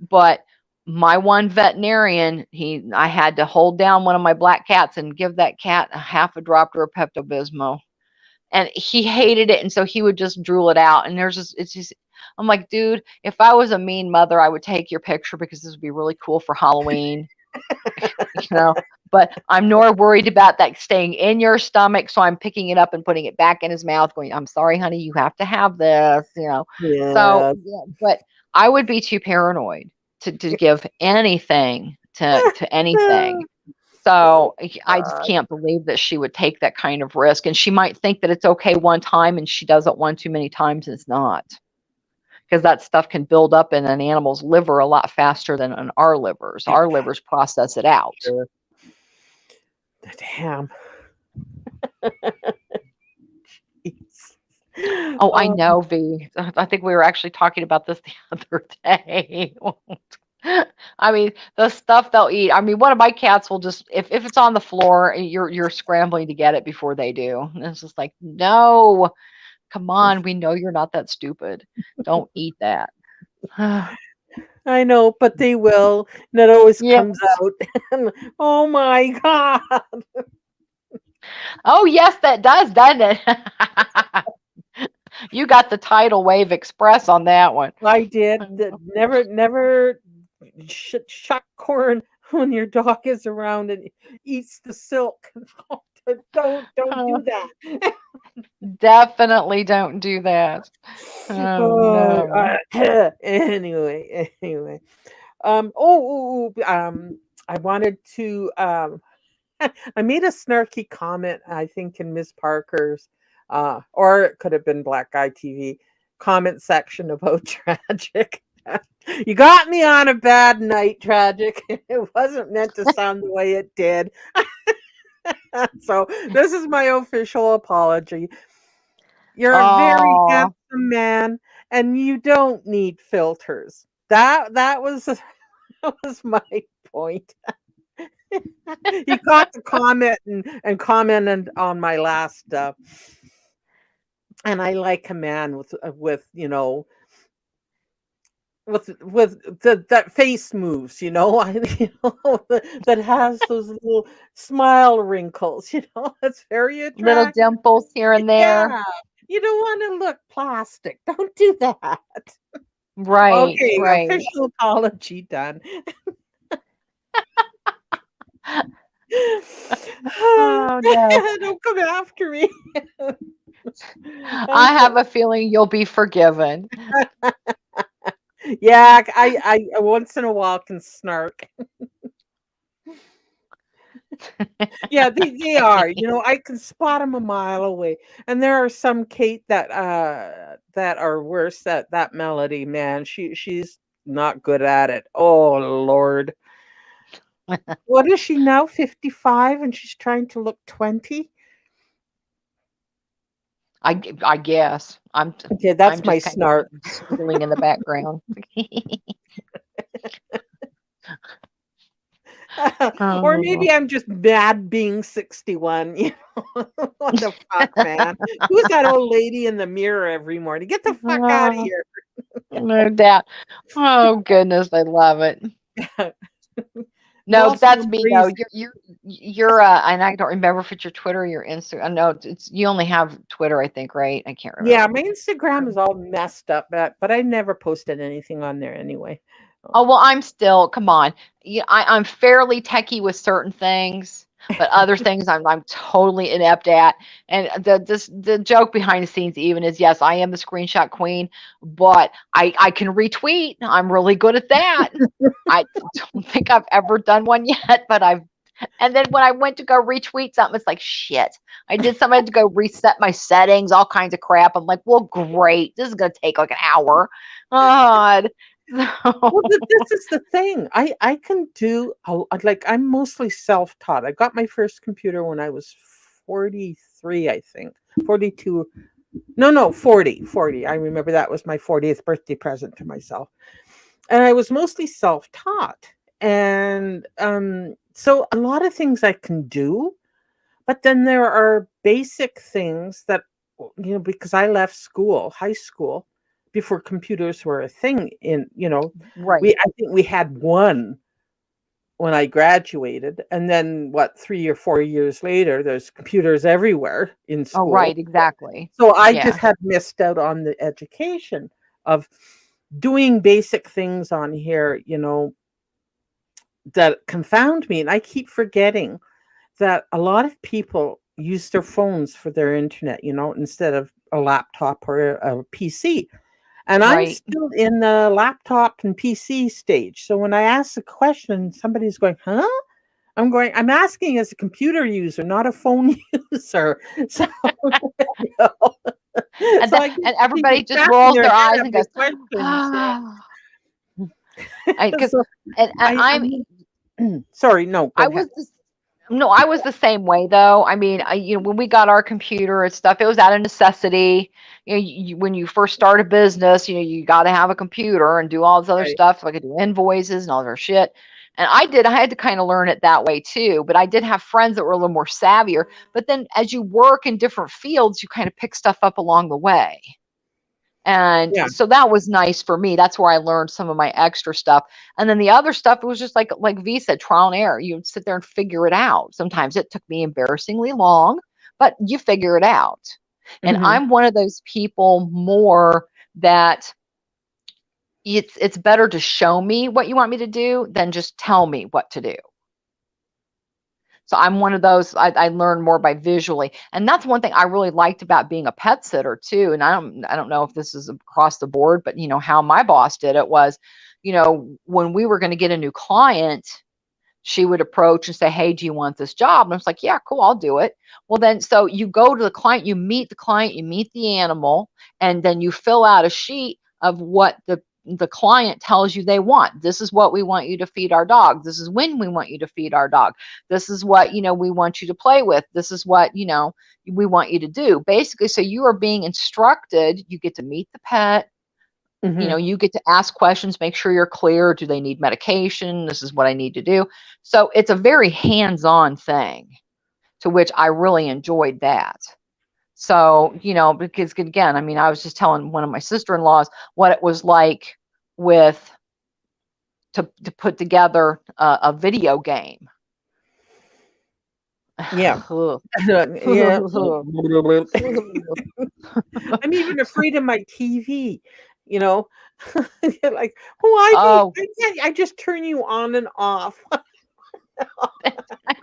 But my one veterinarian, I had to hold down one of my black cats and give that cat a half a dropper of Pepto-Bismol. And he hated it, and so he would just drool it out. And it's just I'm like, dude, if I was a mean mother, I would take your picture because this would be really cool for Halloween. But I'm nor worried about that staying in your stomach, so I'm picking it up and putting it back in his mouth going, I'm sorry honey, you have to have this. So Yeah. yeah, but I would be too paranoid to give anything to anything. So I just can't believe that she would take that kind of risk. And she might think that it's okay one time and she does it one too many times and it's not. Because that stuff can build up in an animal's liver a lot faster than in our livers. Our livers process it out. Sure. Damn. Oh, I know, V. I think we were actually talking about this the other day. I mean, the stuff they'll eat. I mean, one of my cats will just if it's on the floor, you're scrambling to get it before they do. And it's just like, no, come on, we know you're not that stupid. Don't eat that. I know, but they will. And it always Yes. comes out. Oh my God. Oh, yes, that does, doesn't it? You got the tidal wave express on that one. I did. Never shuck corn when your dog is around and eats the silk. Don't do that. Definitely don't do that. Oh no. Anyway. I wanted to I made a snarky comment, I think, in Miss Parker's, or it could have been Black Guy TV comment section about Tragic. You got me on a bad night, Tragic. It wasn't meant to sound the way it did. So this is my official apology. You're a very handsome man, and you don't need filters. That was that was my point. He got the comment and commented on my last and I like a man with that face moves, that has those little smile wrinkles, it's very Little attractive. dimples here and there. Yeah, you don't want to look plastic. Don't do that. Right, Okay, right. official apology done. Oh no. Don't come after me. I have a feeling you'll be forgiven. Yeah, I once in a while can snark. Yeah, they are. I can spot them a mile away. And there are some Kate that are worse at that Melody, man. She's not good at it. Oh Lord. What is she now? 55 and she's trying to look 20? I guess Okay, that's I'm my just kind of snark. sniggling in the background. Or Oh, maybe I'm just bad being 61. You know, what the fuck, man? Who's that old lady in the mirror every morning? Get the fuck out of here. no doubt. Oh goodness, I love it. You No, also that's know me. No, Marie's. you're and I don't remember if it's your Twitter or your Instagram. No, it's you only have Twitter, I think, right? I can't Yeah, remember. my Instagram is all messed up, but I never posted anything on there anyway. Oh. Oh, well, I'm still, come on. Yeah, I'm fairly techie with certain things, but other things I'm totally inept at. And the joke behind the scenes even is, yes, I am the screenshot queen, but I can retweet. I'm really good at that. I don't think I've ever done one yet, but and then when I went to go retweet something, it's like, shit. I did something to go reset my settings, all kinds of crap. I'm like, well, great. This is going to take like an hour. God. Well, this is the thing. I can do like I'm mostly self-taught. I got my first computer when I was 43, I think. 42. No, 40. 40. I remember that was my 40th birthday present to myself. And I was mostly self-taught. And so a lot of things I can do, but then there are basic things that, because I left school, high school, before computers were a thing Right. I think we had one when I graduated, and then what, 3 or 4 years later, there's computers everywhere in Oh, school. right. Exactly. So I just Yeah. had missed out on the education of doing basic things on here, that confound me. And I keep forgetting that a lot of people use their phones for their internet, instead of a laptop or a PC. And I'm Right. still in the laptop and PC stage. So when I ask a question, somebody's going, huh? I'm asking as a computer user, not a phone user. So, you know, And so I guess and people everybody just scratching rolls their their head eyes at and my goes, questions. Yeah. ah. Because So and I, I'm I'm sorry, no, I go ahead. was the No, I was the same way though. I mean, when we got our computer and stuff, it was out of necessity. When you first start a business, you got to have a computer and do all this other Right. stuff. So I could do invoices and all their shit. And I had to kind of learn it that way too. But I did have friends that were a little more savvier. But then as you work in different fields, you kind of pick stuff up along the way. And Yeah. so that was nice for me. That's where I learned some of my extra stuff. And then the other stuff, it was just like V said, trial and error. You'd sit there and figure it out. Sometimes it took me embarrassingly long, but you figure it out. And Hmm. I'm one of those people more that it's better to show me what you want me to do than just tell me what to do. So I'm one of those, I learn more by visually. And that's one thing I really liked about being a pet sitter too. And I don't know if this is across the board, but how my boss did it was, when we were going to get a new client, she would approach and say, hey, do you want this job? And I was like, yeah, cool, I'll do it. Well, then, so you go to the client, you meet the animal, and then you fill out a sheet of what the client tells you they want. This is what we want you to feed our dog. This is when we want you to feed our dog. This is what, we want you to play with. This is what, we want you to do. Basically, so you are being instructed. You get to meet the pet. Hmm. You get to ask questions, make sure you're clear. Do they need medication? This is what I need to do. So it's a very hands-on thing, to which I really enjoyed that. So, because again, I mean, I was just telling one of my sister-in-laws what it was like with to put together a video game. Yeah. Yeah. I'm even afraid of my TV, you know. Like, why do Oh, I just turn you on and off?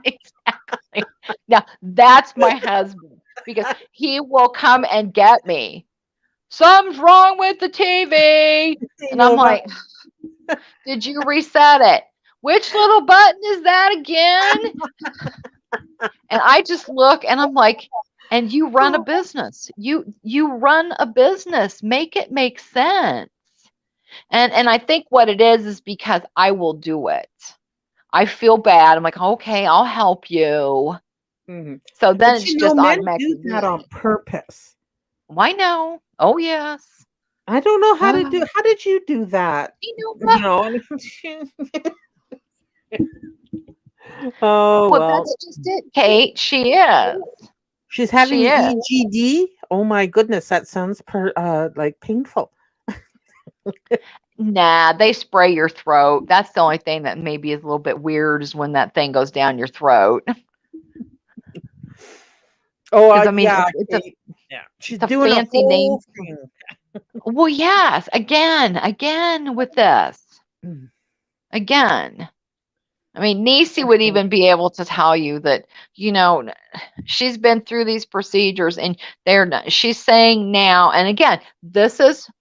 exactly. Now that's my husband, because he will come and get me. Something's wrong with the TV. Thing And I'm over. like, did you reset it? Which little button is that again? And I just look and I'm like, and you run a business. You run a business. Make it make sense. And I think what it is because I will do it. I feel bad. I'm like, okay, I'll help you. Mhm. So then But it's just men do automatically that me. on purpose. Why no? Oh, yes. I don't know how to Ah, do. How did you do that? you know You what? know. Oh Well, well. that's just it, Kate. She is. She's having She the is. EGD. Oh my goodness, that sounds like painful. Nah, they spray your throat. That's the only thing that maybe is a little bit weird is when that thing goes down your throat. Oh, Because I mean, yeah, it's a Kate. Yeah, she's it's a doing a fancy name. whole thing. Well, yes, again with this. Mm. Again. I mean, Nisi would even be able to tell you that, she's been through these procedures and she's saying now, and again,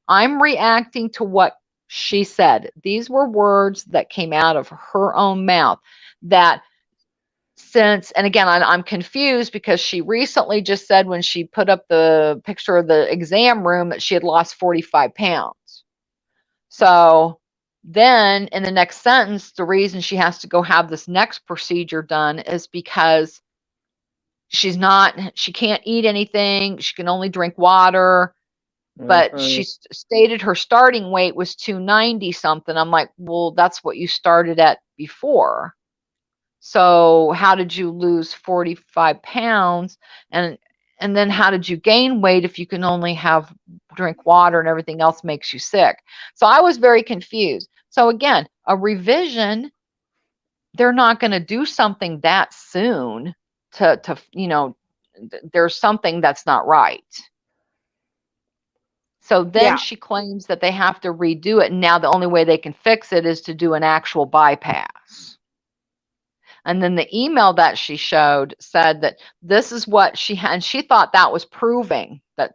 I'm reacting to what she said. These were words that came out of her own mouth that and again, I'm confused because she recently just said when she put up the picture of the exam room that she had lost 45 pounds. So then in the next sentence, the reason she has to go have this next procedure done is because she can't eat anything. She can only drink water, but she stated her starting weight was 290 something. I'm like, well, that's what you started at before. So how did you lose 45 pounds? And then how did you gain weight if you can only drink water and everything else makes you sick? So I was very confused. So again, a revision, they're not going to do something that soon there's something that's not right. So then Yeah, she claims that they have to redo it. And now the only way they can fix it is to do an actual bypass. And then the email that she showed said that this is what she had, and she thought that was proving that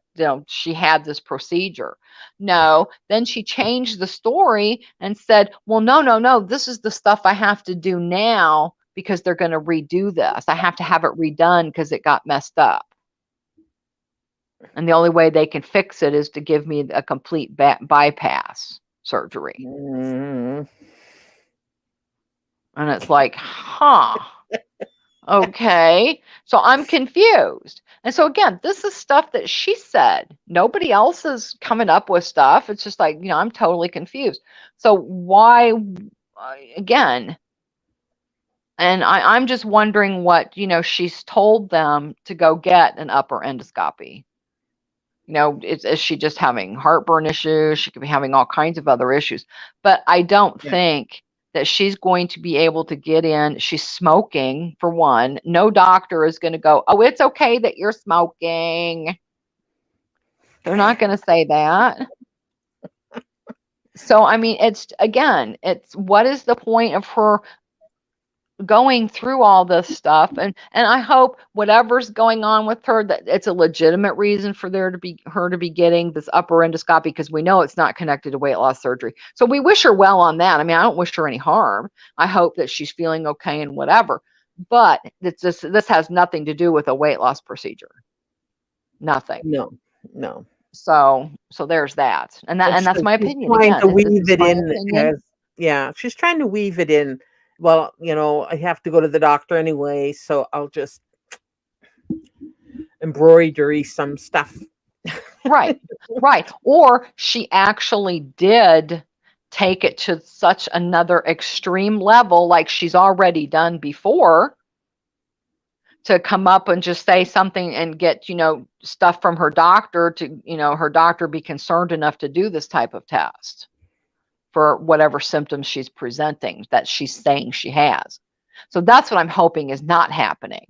she had this procedure. No, then she changed the story and said, well, no, this is the stuff I have to do now because they're going to redo this. I have to have it redone because it got messed up. And the only way they can fix it is to give me a complete bypass surgery. mm-hmm. And it's like, huh. Okay. So I'm confused. And so again, this is stuff that she said. Nobody else is coming up with stuff. It's just like, I'm totally confused. So why, again, and I'm just wondering what, she's told them to go get an upper endoscopy. Is she just having heartburn issues? She could be having all kinds of other issues. But I don't Yeah. think that she's going to be able to get in. She's smoking, for one. No doctor is going to go, oh, it's okay that you're smoking. They're not going to say that. So, I mean, it's what is the point of her going through all this stuff? And I hope whatever's going on with her, that it's a legitimate reason for her to be getting this upper endoscopy, because we know it's not connected to weight loss surgery. So we wish her well on that. I mean, I don't wish her any harm. I hope that she's feeling okay and whatever. But this has nothing to do with a weight loss procedure. Nothing. No. So there's that. And that's my She's opinion. trying Again, to this weave is it my in opinion. she's trying to weave it in. Well, I have to go to the doctor anyway, so I'll just embroidery some stuff. Right. Or she actually did take it to such another extreme level, like she's already done before, to come up and just say something and get, stuff from her doctor to, her doctor be concerned enough to do this type of test for whatever symptoms she's presenting that she's saying she has. So that's what I'm hoping is not happening.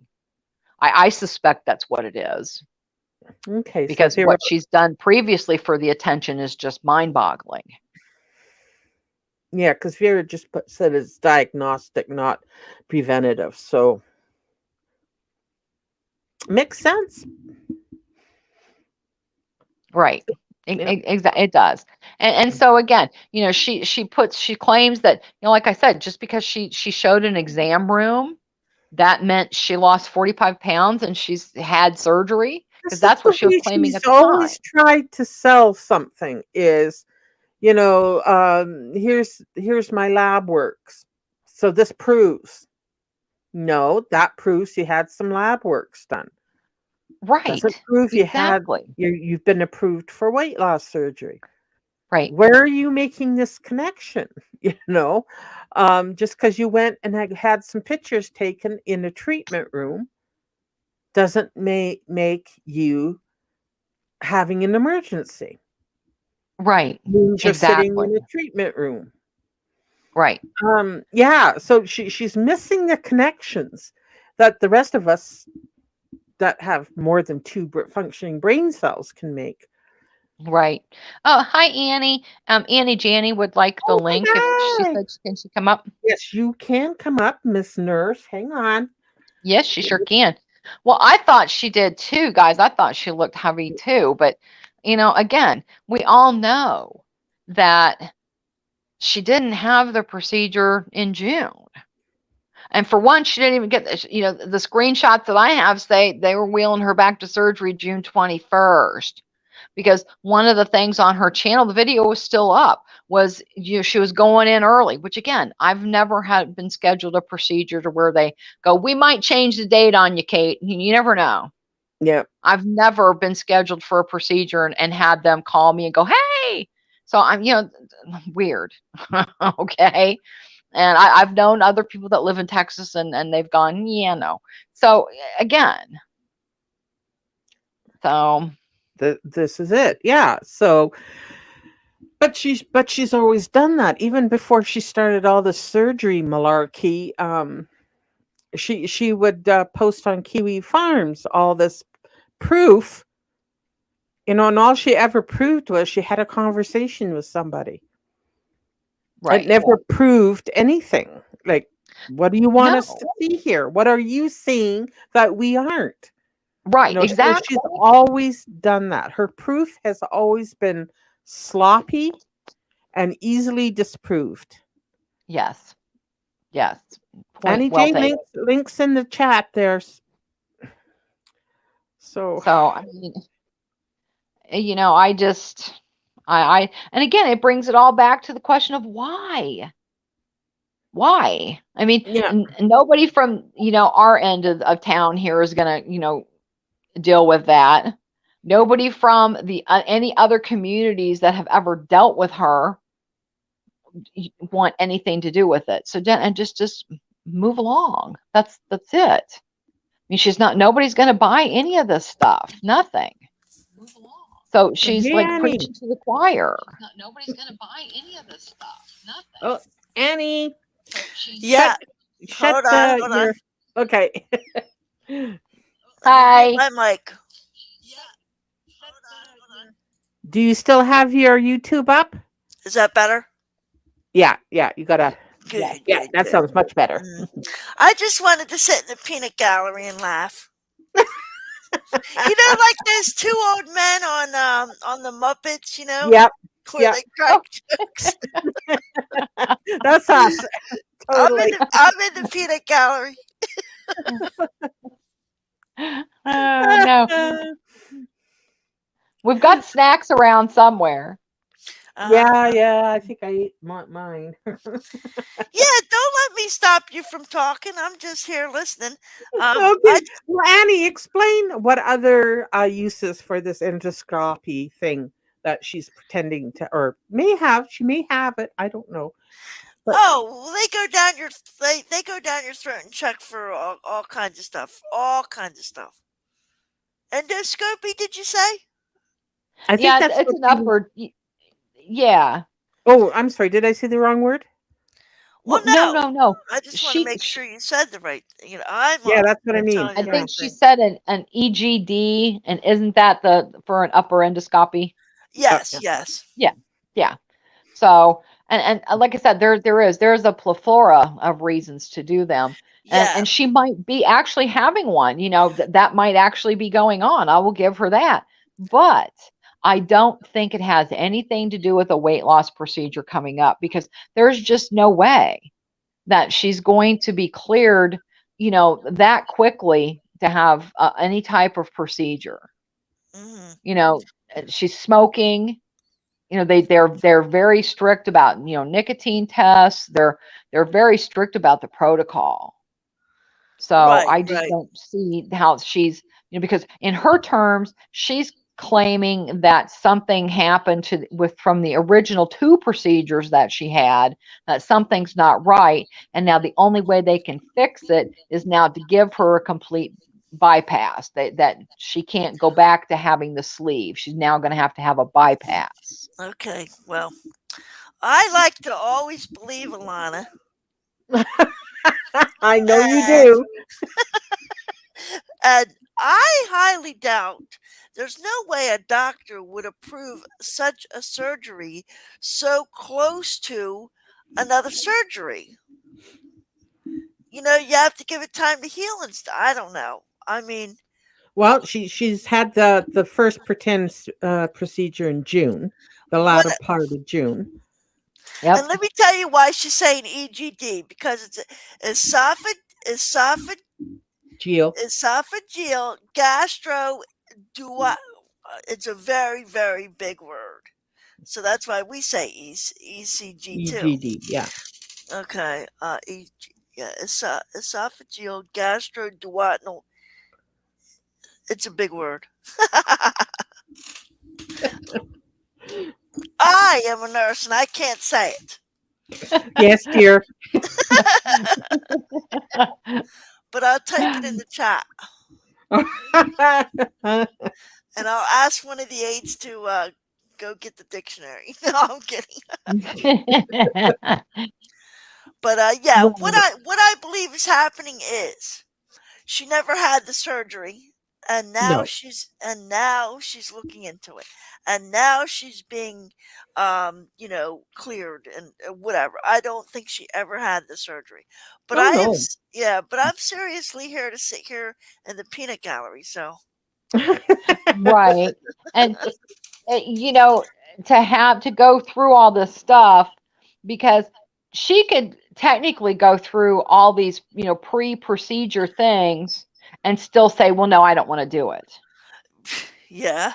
I suspect that's what it is. Okay, so Because what she's done previously for the attention is just mind-boggling. Yeah, because Vera just said it's diagnostic, not preventative. So makes sense. Right. Yeah. It does. And so again, she claims that, like I said, just because she showed an exam room, that meant she lost 45 pounds and she's had surgery, because This is that's what the she was way claiming she's at the time. always tried to sell something is, here's my lab works. So this proves. No, that proves she had some lab works done. Doesn't Right. prove Exactly. you've been approved for weight loss surgery. Right. Where are you making this connection? You know, just because you went and had some pictures taken in a treatment room doesn't make you having an emergency. Right. Means you're sitting Exactly. in a treatment room. Right. Yeah, so she's missing the connections that the rest of us that have more than two functioning brain cells can make. Right. Oh, hi, Annie. Annie Janney would like the Oh link if she my God. said, can she come up? Yes, you can come up, Miss Nurse. Hang on. Yes, she sure can. Well, I thought she did too, guys. I thought she looked heavy too, but again, we all know that she didn't have the procedure in June. And for one, she didn't even get the screenshots that I have say they were wheeling her back to surgery June 21st. Because one of the things on her channel, the video was still up, was she was going in early, which again, I've never had been scheduled a procedure to where they go, we might change the date on you, Kate. You never know. Yeah. I've never been scheduled for a procedure and had them call me and go, hey. So I'm, weird. Okay. And I've known other people that live in Texas and they've gone, yeah, no. So again, this is it. Yeah. So but she's always done that. Even before she started all the surgery malarkey, she would post on Kiwi Farms all this proof, and all she ever proved was she had a conversation with somebody. right. It never proved anything. Like, what do you want us No. to see here? What are you seeing that we aren't? Right. So Exactly. she's always done that. Her proof has always been sloppy and easily disproved. Yes. Yes. Point Annie well J taken. links in the chat there. So I mean, and again, it brings it all back to the question of why. Why? I mean, yeah, nobody from, our end of town here is going to, deal with that. Nobody from the any other communities that have ever dealt with her want anything to do with it. So and just move along. That's it. I mean, nobody's going to buy any of this stuff. Nothing. So she's like Annie. preaching to the choir. Nobody's going to buy any of this stuff. Nothing. Oh, Annie. Yeah. Shut Hold on. Okay. Hi. My mic. Do you still have your YouTube up? Is that better? Yeah, you gotta. Good. Yeah, good, that good. sounds much better. I just wanted to sit in the peanut gallery and laugh. Like those two old men on the Muppets. Yep. Where they crack jokes. That's us. Totally. I'm in the peanut gallery. Oh no. We've got snacks around somewhere. Yeah, I think I ate mine. Yeah, don't let me stop you from talking. I'm just here listening. Okay. Well, Annie, explain what other uses for this endoscopy thing that she's pretending to, or she may have it. I don't know. But, they go down they go down your throat and check for all kinds of stuff. All kinds of stuff. Endoscopy, did you say? I think that's it's an upward. Yeah. Oh, I'm sorry. Did I say the wrong word? Well, no. I just want to make sure you said the right thing. Yeah, that's what I mean. I think she said an EGD, and isn't that for an upper endoscopy? Yes. Yeah. So, and like I said, there's a plethora of reasons to do them. And she might be actually having one, that might actually be going on. I will give her that. But I don't think it has anything to do with a weight loss procedure coming up, because there's just no way that she's going to be cleared, that quickly to have any type of procedure. She's smoking. They're very strict about, nicotine tests. They're very strict about the protocol. So I just don't see how she's because in her terms, she's claiming that something happened from the original 2 procedures that she had, that something's not right, and now the only way they can fix it is now to give her a complete bypass, that she can't go back to having the sleeve. She's now going to have a bypass. Okay, well, I like to always believe Alana. I know you do. And I highly doubt there's no way a doctor would approve such a surgery so close to another surgery. You have to give it time to heal and stuff. I don't know. I mean, well, she's had the first pretend procedure in June, the latter part of June. Yep. And let me tell you why she's saying EGD, because it's esophageal gastro. It's a very, very big word, so that's why we say ECG too. EGD, yeah. Okay. Esophageal gastroduodenal. It's a big word. I am a nurse and I can't say it. Yes, dear. But I'll type it in the chat. And I'll ask one of the aides to go get the dictionary. No, I'm kidding. But yeah, what I believe is happening is she never had the surgery, and now she's looking into it, and now she's being cleared and whatever. I don't think she ever had the surgery, but I'm seriously here to sit here in the peanut gallery. So right, and to go through all this stuff, because she could technically go through all these pre-procedure things and still say, well, no, I don't want to do it. Yeah.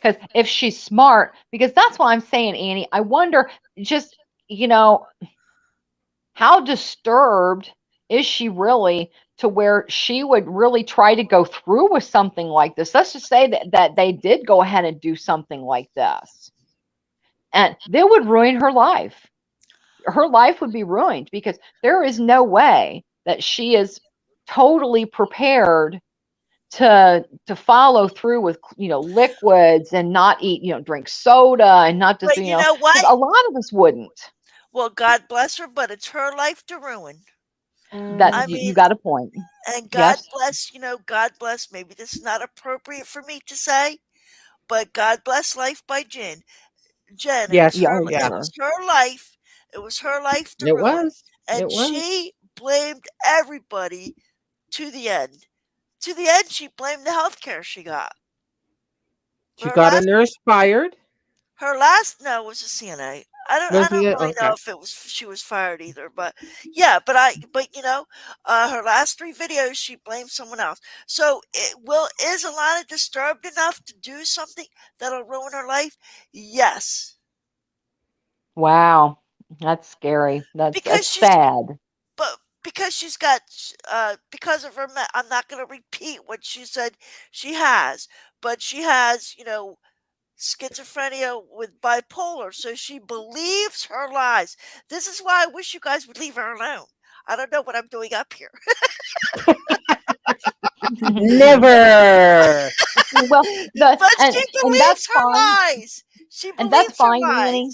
Because if she's smart, because that's what I'm saying, Annie, I wonder just, how disturbed is she really to where she would really try to go through with something like this? Let's just say that they did go ahead and do something like this. And they would ruin her life. Her life would be ruined, because there is no way that she is totally prepared to follow through with liquids and not eat, drink soda and not just, but you know what? A lot of us wouldn't. Well, God bless her, but it's her life to ruin. That you got a point. And God bless, God bless. Maybe this is not appropriate for me to say, but God bless life by Jen. Yes, it was her life. It was her life to ruin. And she blamed everybody to the end. To the end, she blamed the healthcare she got. She got a nurse fired. Her last was a CNA. I don't really know if she was fired either, but yeah, but her last 3 videos she blamed someone else. So is Alana disturbed enough to do something that'll ruin her life? Yes. Wow, that's scary. That's sad. But because she's got because of her, I'm not going to repeat what she said she has, but she has schizophrenia with bipolar, so she believes her lies. This is why I wish you guys would leave her alone. I don't know what I'm doing up here. Never. Well, but she believes her lies. She believes that's fine, her lies. Annie.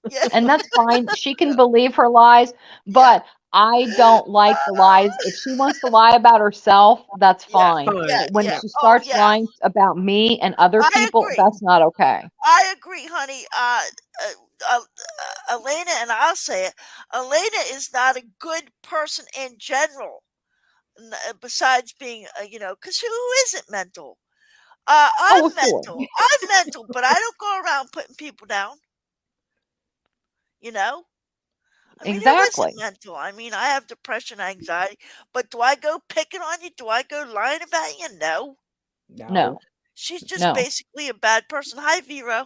Yeah. And that's fine. She can believe her lies, but I don't like the lies. If she wants to lie about herself, that's fine. When she starts lying about me and other people, that's not okay. I agree, honey. Elena, and I'll say it, Elena is not a good person in general, besides being, because who isn't mental? I'm mental. Sure. I'm mental, but I don't go around putting people down. I mean, exactly. Who isn't mental? I mean, I have depression, anxiety, but do I go picking on you? Do I go lying about you? No. She's just basically a bad person. Hi, Vero.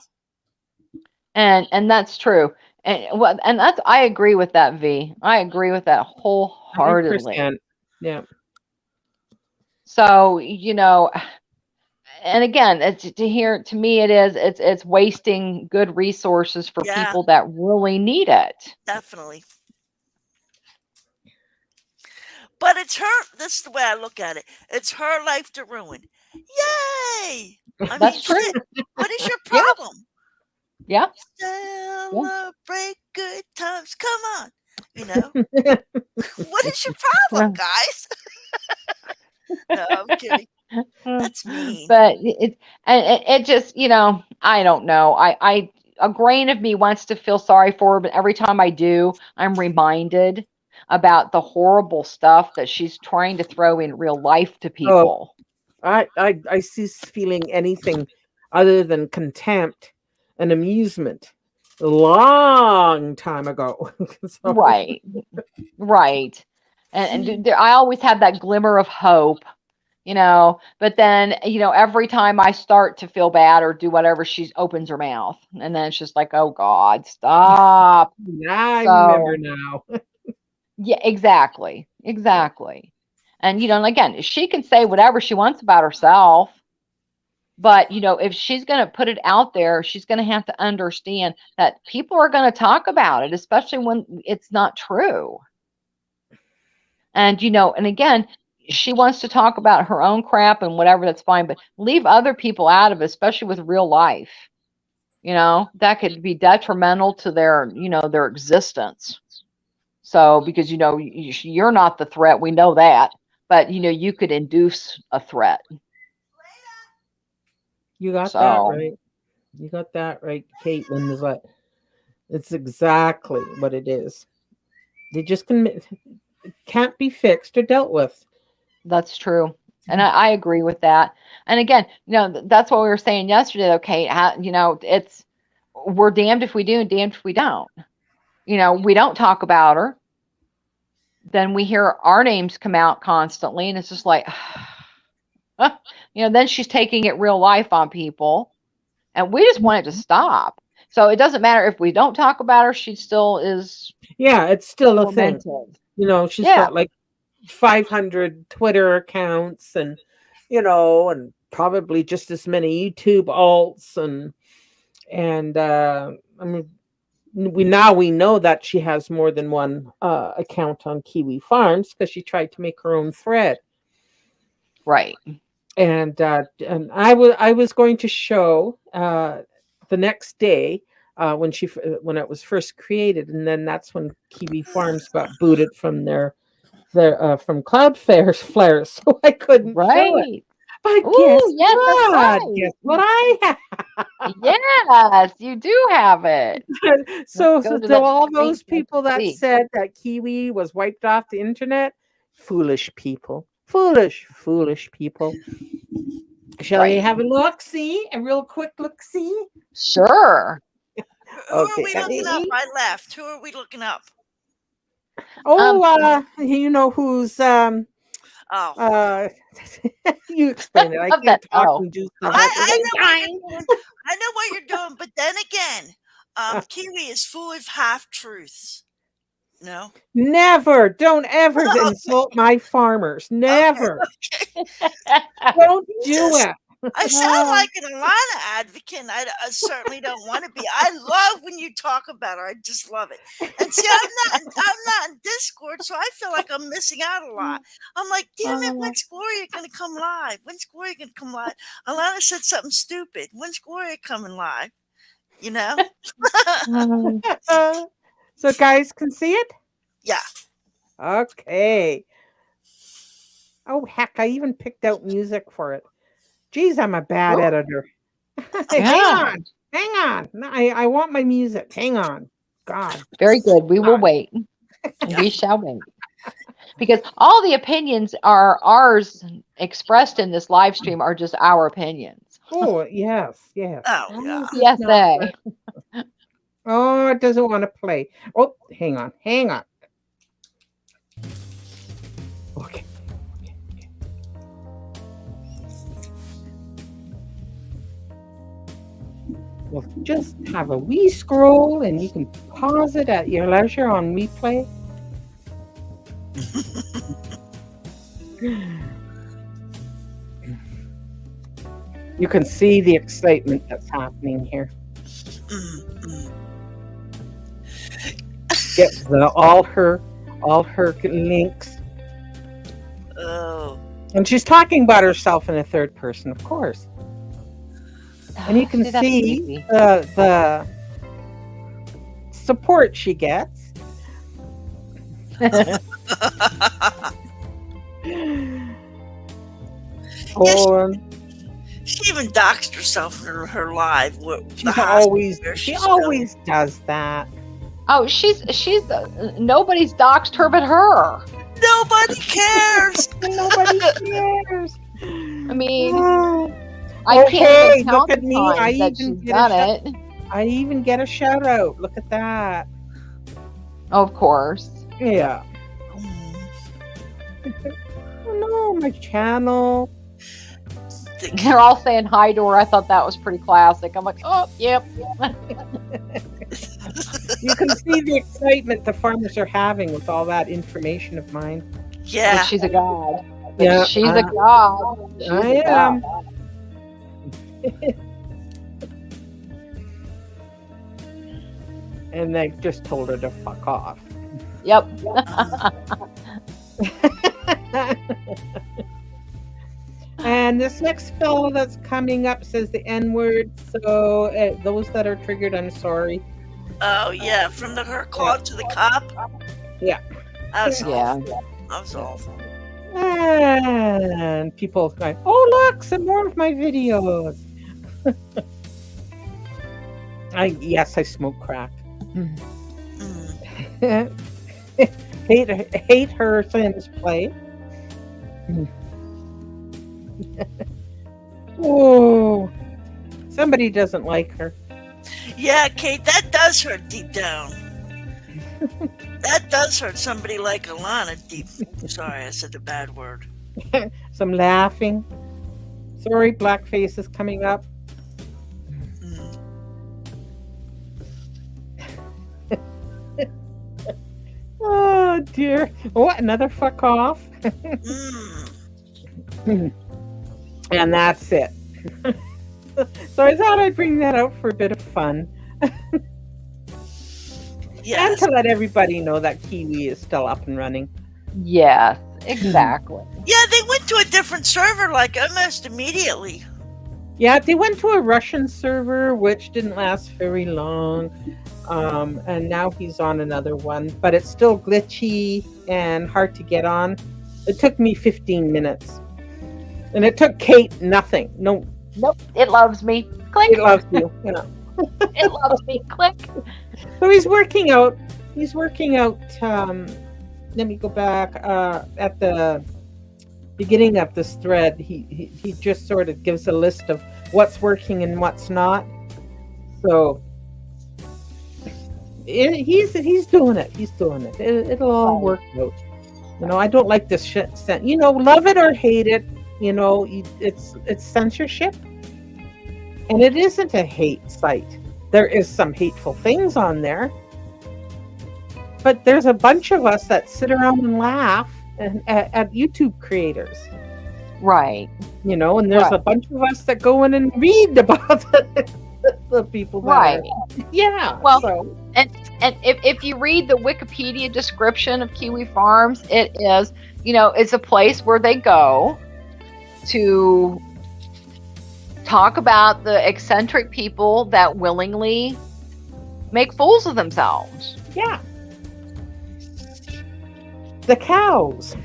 And that's true. And that's, I agree with that, V. I agree with that wholeheartedly. 100%. Yeah. So, and again, to me, it's wasting good resources for Yeah, people that really need it. definitely. But it's her. This is the way I look at it. It's her life to ruin. Yay! I That's mean, true. shit. What is your Yeah. problem? Yeah. Celebrate good times. Come on. What is your problem, guys? No, I'm kidding. That's mean. But it just, I don't know. A grain of me wants to feel sorry for her, but every time I do, I'm reminded about the horrible stuff that she's trying to throw in real life to people. I cease feeling anything other than contempt and amusement a long time ago. So, Right. Right. And I always have that glimmer of hope, but then, every time I start to feel bad or do whatever, she opens her mouth. And then it's just like, oh God, stop. I remember now. Yeah, exactly. Exactly. And, again, she can say whatever she wants about herself. But, if she's going to put it out there, she's going to have to understand that people are going to talk about it, especially when it's not true. And, and again, she wants to talk about her own crap and whatever, that's fine, but leave other people out of it, especially with real life. That could be detrimental to their, their existence. So, because, you're not the threat, we know that, but, you could induce a threat. You got that right. You got that right, Caitlin. Is like, it's exactly what it is. They just can't be fixed or dealt with. That's true. And I agree with that. And again, that's what we were saying yesterday, okay, it's, we're damned if we do and damned if we don't. We don't talk about her. Then we hear our names come out constantly, and it's just like, then she's taking it real life on people, and we just want it to stop. So it doesn't matter if we don't talk about her; she still is. Yeah, it's still a thing. She's got like 500 Twitter accounts, and and probably just as many YouTube alts, and I mean, we know that she has more than one account on Kiwi Farms because she tried to make her own thread. Right. And I was going to show the next day when it was first created, and then that's when Kiwi Farms got booted from their from Cloudflare's flares, so I couldn't show it. But guess what I have? Yes, you do have it. So all those people that said that Kiwi was wiped off the internet, foolish people. Foolish people. Shall we have a look-see? A real quick look-see? Sure. Who are we looking up? I left. Who are we looking up? Oh, who's you explain it. I can't talk and do stuff. I know what you're doing, but then again, Kiwi is full of half-truths. No? Never. Don't ever insult my farmers. Never. Okay. Don't do it. I sound like an Alana advocate, and I certainly don't want to be. I love when you talk about her. I just love it. And see, I'm not in Discord, so I feel like I'm missing out a lot. I'm like, damn it, when's Gloria going to come live? When's Gloria going to come live? Alana said something stupid. When's Gloria coming live? So guys can see it? Yeah. Okay. Oh, heck, I even picked out music for it. Geez, I'm a bad editor. Hang on. I want my music. Hang on. God. Very good. We will wait. We shall wait. Because all the opinions are ours expressed in this live stream are just our opinions. Oh, yes. Oh, yeah. Yes, they. Oh, it doesn't want to play. Oh, hang on. Okay. Well, just have a wee scroll and you can pause it at your leisure on replay. You can see the excitement that's happening here. Gets all her links. Oh. And she's talking about herself in a third person, of course. And you can see the support she gets. She even doxed herself in her live. She always does that. Oh, she's nobody's doxed her but her. Nobody cares. Nobody cares. I mean, I can't even count the times that she's done it. I even get a shout out. Look at that. Of course. Yeah. Oh no, my channel. They're all saying hi to her. I thought that was pretty classic. I'm like, oh, yep. You can see the excitement the farmers are having with all that information of mine. Yeah. But she's a god. Yeah, she's a god. I am. And they just told her to fuck off. Yep. And this next fellow that's coming up says the N-word. So those that are triggered, I'm sorry. Oh yeah, from her call to the cop. Yeah. That was awful. And people going, oh look, some more of my videos. I smoke crack. hate her Sims play. Oh, somebody doesn't like her. Yeah, Kate, that does hurt deep down. That does hurt somebody like Alana deep. Sorry, I said the bad word. Some laughing. Sorry, blackface is coming up. Oh dear. Oh, another fuck off. And that's it. So I thought I'd bring that out for a bit of fun. And to let everybody know that Kiwi is still up and running. Yes, exactly. Yeah, they went to a different server like almost immediately. Yeah, they went to a Russian server, which didn't last very long. And now he's on another one, but it's still glitchy and hard to get on. It took me 15 minutes. And it took Kate nothing. Nope. It loves me. Click. It loves you, you know. It loves me. Click. So he's working out. Let me go back. At the beginning of this thread, he just sort of gives a list of what's working and what's not. So he's doing it. He's doing it. It'll all work out. You know, I don't like this shit. You know, love it or hate it. You know, it's censorship, and it isn't a hate site. There is some hateful things on there, but there's a bunch of us that sit around and laugh at YouTube creators. Right. You know, and there's a bunch of us that go in and read about the people. Right. Yeah. Well, so. and if you read the Wikipedia description of Kiwi Farms, it is, you know, it's a place where they go to talk about the eccentric people that willingly make fools of themselves. Yeah. The cows.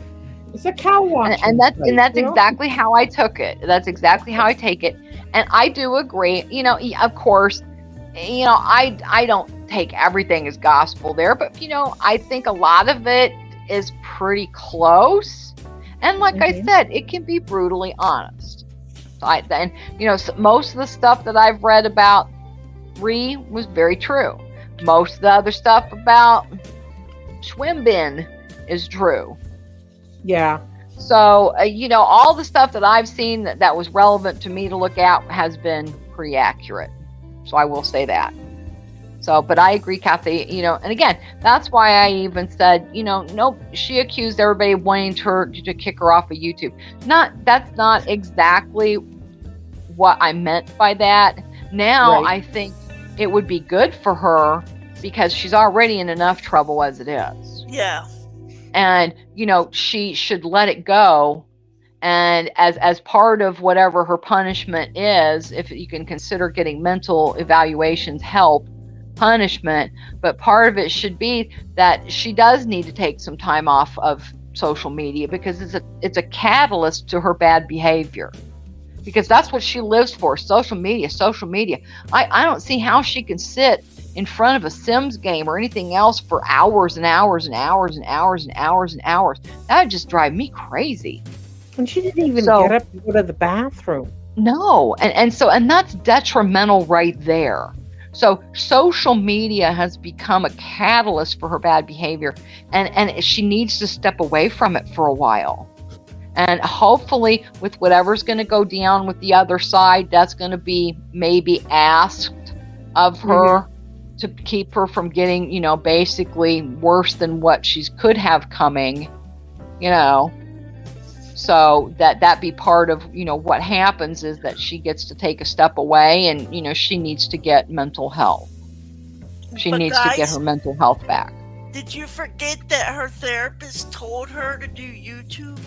It's a cow watching. And that's exactly how I took it. That's exactly how I take it. And I do agree. You know, of course, you know, I don't take everything as gospel there, but you know, I think a lot of it is pretty close. And like I said, it can be brutally honest. And you know, most of the stuff that I've read about Ree was very true. Most of the other stuff about Schwimbin is true. Yeah. So, you know, all the stuff that I've seen that was relevant to me to look at has been pretty accurate. So I will say that. So, but I agree, Kathy, you know, and again, that's why I even said, you know, nope, she accused everybody of wanting her to kick her off of YouTube. That's not exactly what I meant by that. Now I think it would be good for her because she's already in enough trouble as it is. Yeah. And, she should let it go. And as part of whatever her punishment is, if you can consider getting mental evaluations help, punishment, but part of it should be that she does need to take some time off of social media because it's a catalyst to her bad behavior, because that's what she lives for. Social media. I don't see how she can sit in front of a Sims game or anything else for hours and hours and hours and hours and hours and hours. That would just drive me crazy. And she didn't even get up to go to the bathroom. No, and that's detrimental right there. So social media has become a catalyst for her bad behavior, and she needs to step away from it for a while. And hopefully with whatever's going to go down with the other side, that's going to be maybe asked of her to keep her from getting, basically worse than what she could have coming, So that be part of, what happens is that she gets to take a step away and, she needs to get mental health. She needs to get her mental health back. Did you forget that her therapist told her to do YouTube?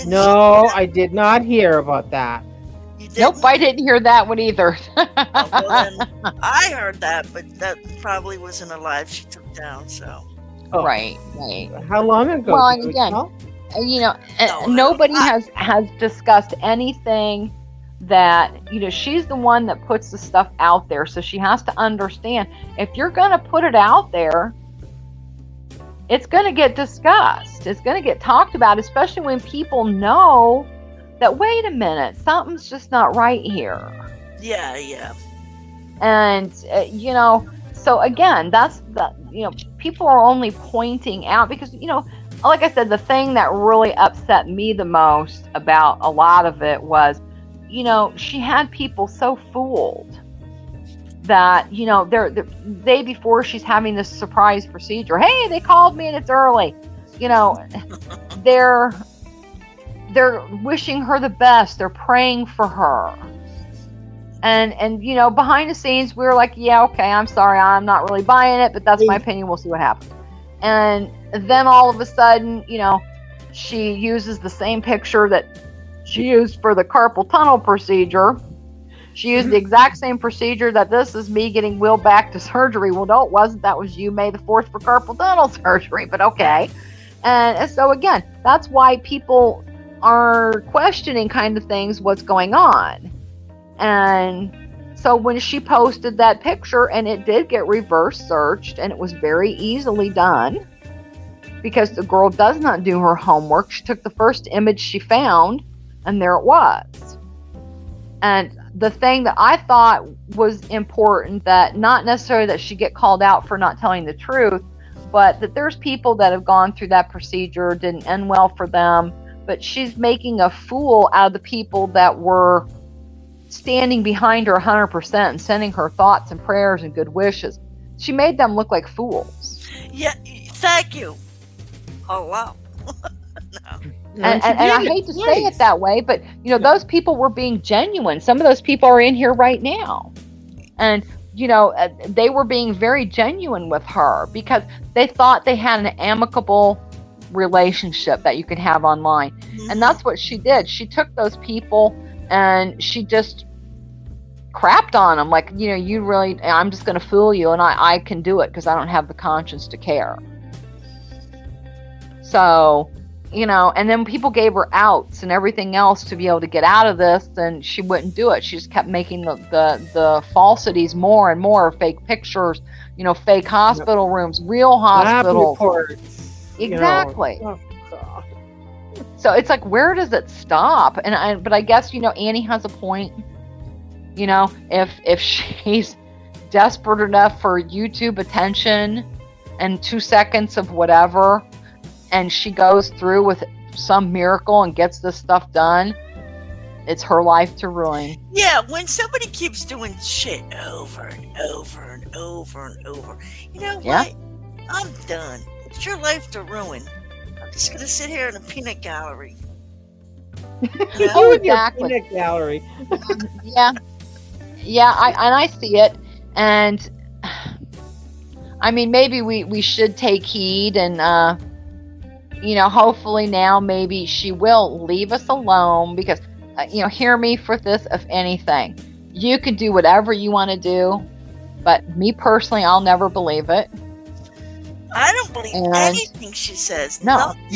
No, I did not hear about that. Nope, I didn't hear that one either. I heard that, but that probably wasn't a live she took down, so. Oh. Right. How long ago? Well, and again, nobody has discussed anything that, she's the one that puts the stuff out there. So she has to understand, if you're going to put it out there, it's going to get discussed. It's going to get talked about, especially when people know that, wait a minute, something's just not right here. Yeah. And, so again, that's the, people are only pointing out because, like I said, the thing that really upset me the most about a lot of it was, she had people so fooled that, the day before she's having this surprise procedure, hey, they called me and it's early, they're wishing her the best. They're praying for her. And behind the scenes, we were like, yeah, okay, I'm sorry, I'm not really buying it, but that's my opinion. We'll see what happens. And then all of a sudden, she uses the same picture that she used for the carpal tunnel procedure. She used the exact same procedure that this is me getting wheeled back to surgery. Well, no, it wasn't. That was you May the 4th for carpal tunnel surgery, but okay. And so again, that's why people are questioning kind of things, what's going on. And so when she posted that picture, and it did get reverse searched, and it was very easily done because the girl does not do her homework. She took the first image she found, and there it was. And the thing that I thought was important, that not necessarily that she get called out for not telling the truth, but that there's people that have gone through that procedure, didn't end well for them, but she's making a fool out of the people that were standing behind her 100% and sending her thoughts and prayers and good wishes. She made them look like fools. Yeah, thank you. Oh, wow. No. And I hate to say it that way, but those people were being genuine. Some of those people are in here right now, and they were being very genuine with her because they thought they had an amicable relationship that you could have online. Mm-hmm. And that's what she did. She took those people and she just crapped on them, like, you really, I'm just going to fool you, and I can do it because I don't have the conscience to care. So, and then people gave her outs and everything else to be able to get out of this, and she wouldn't do it. She just kept making the falsities more and more, fake pictures, fake hospital rooms, real hospitals. Lab reports, exactly. Oh, God. So it's like, where does it stop? But I guess, Annie has a point. If she's desperate enough for YouTube attention and 2 seconds of whatever, and she goes through with some miracle and gets this stuff done, it's her life to ruin. Yeah, when somebody keeps doing shit over and over and over and over, you know what? I'm done. It's your life to ruin. I'm just going to sit here in a peanut gallery. Oh, exactly. Peanut gallery. Yeah. Yeah, I see it. And I mean, maybe we should take heed and, hopefully now maybe she will leave us alone because, hear me for this, if anything. You can do whatever you want to do, but me personally, I'll never believe it. I don't believe anything she says. No, Nothing.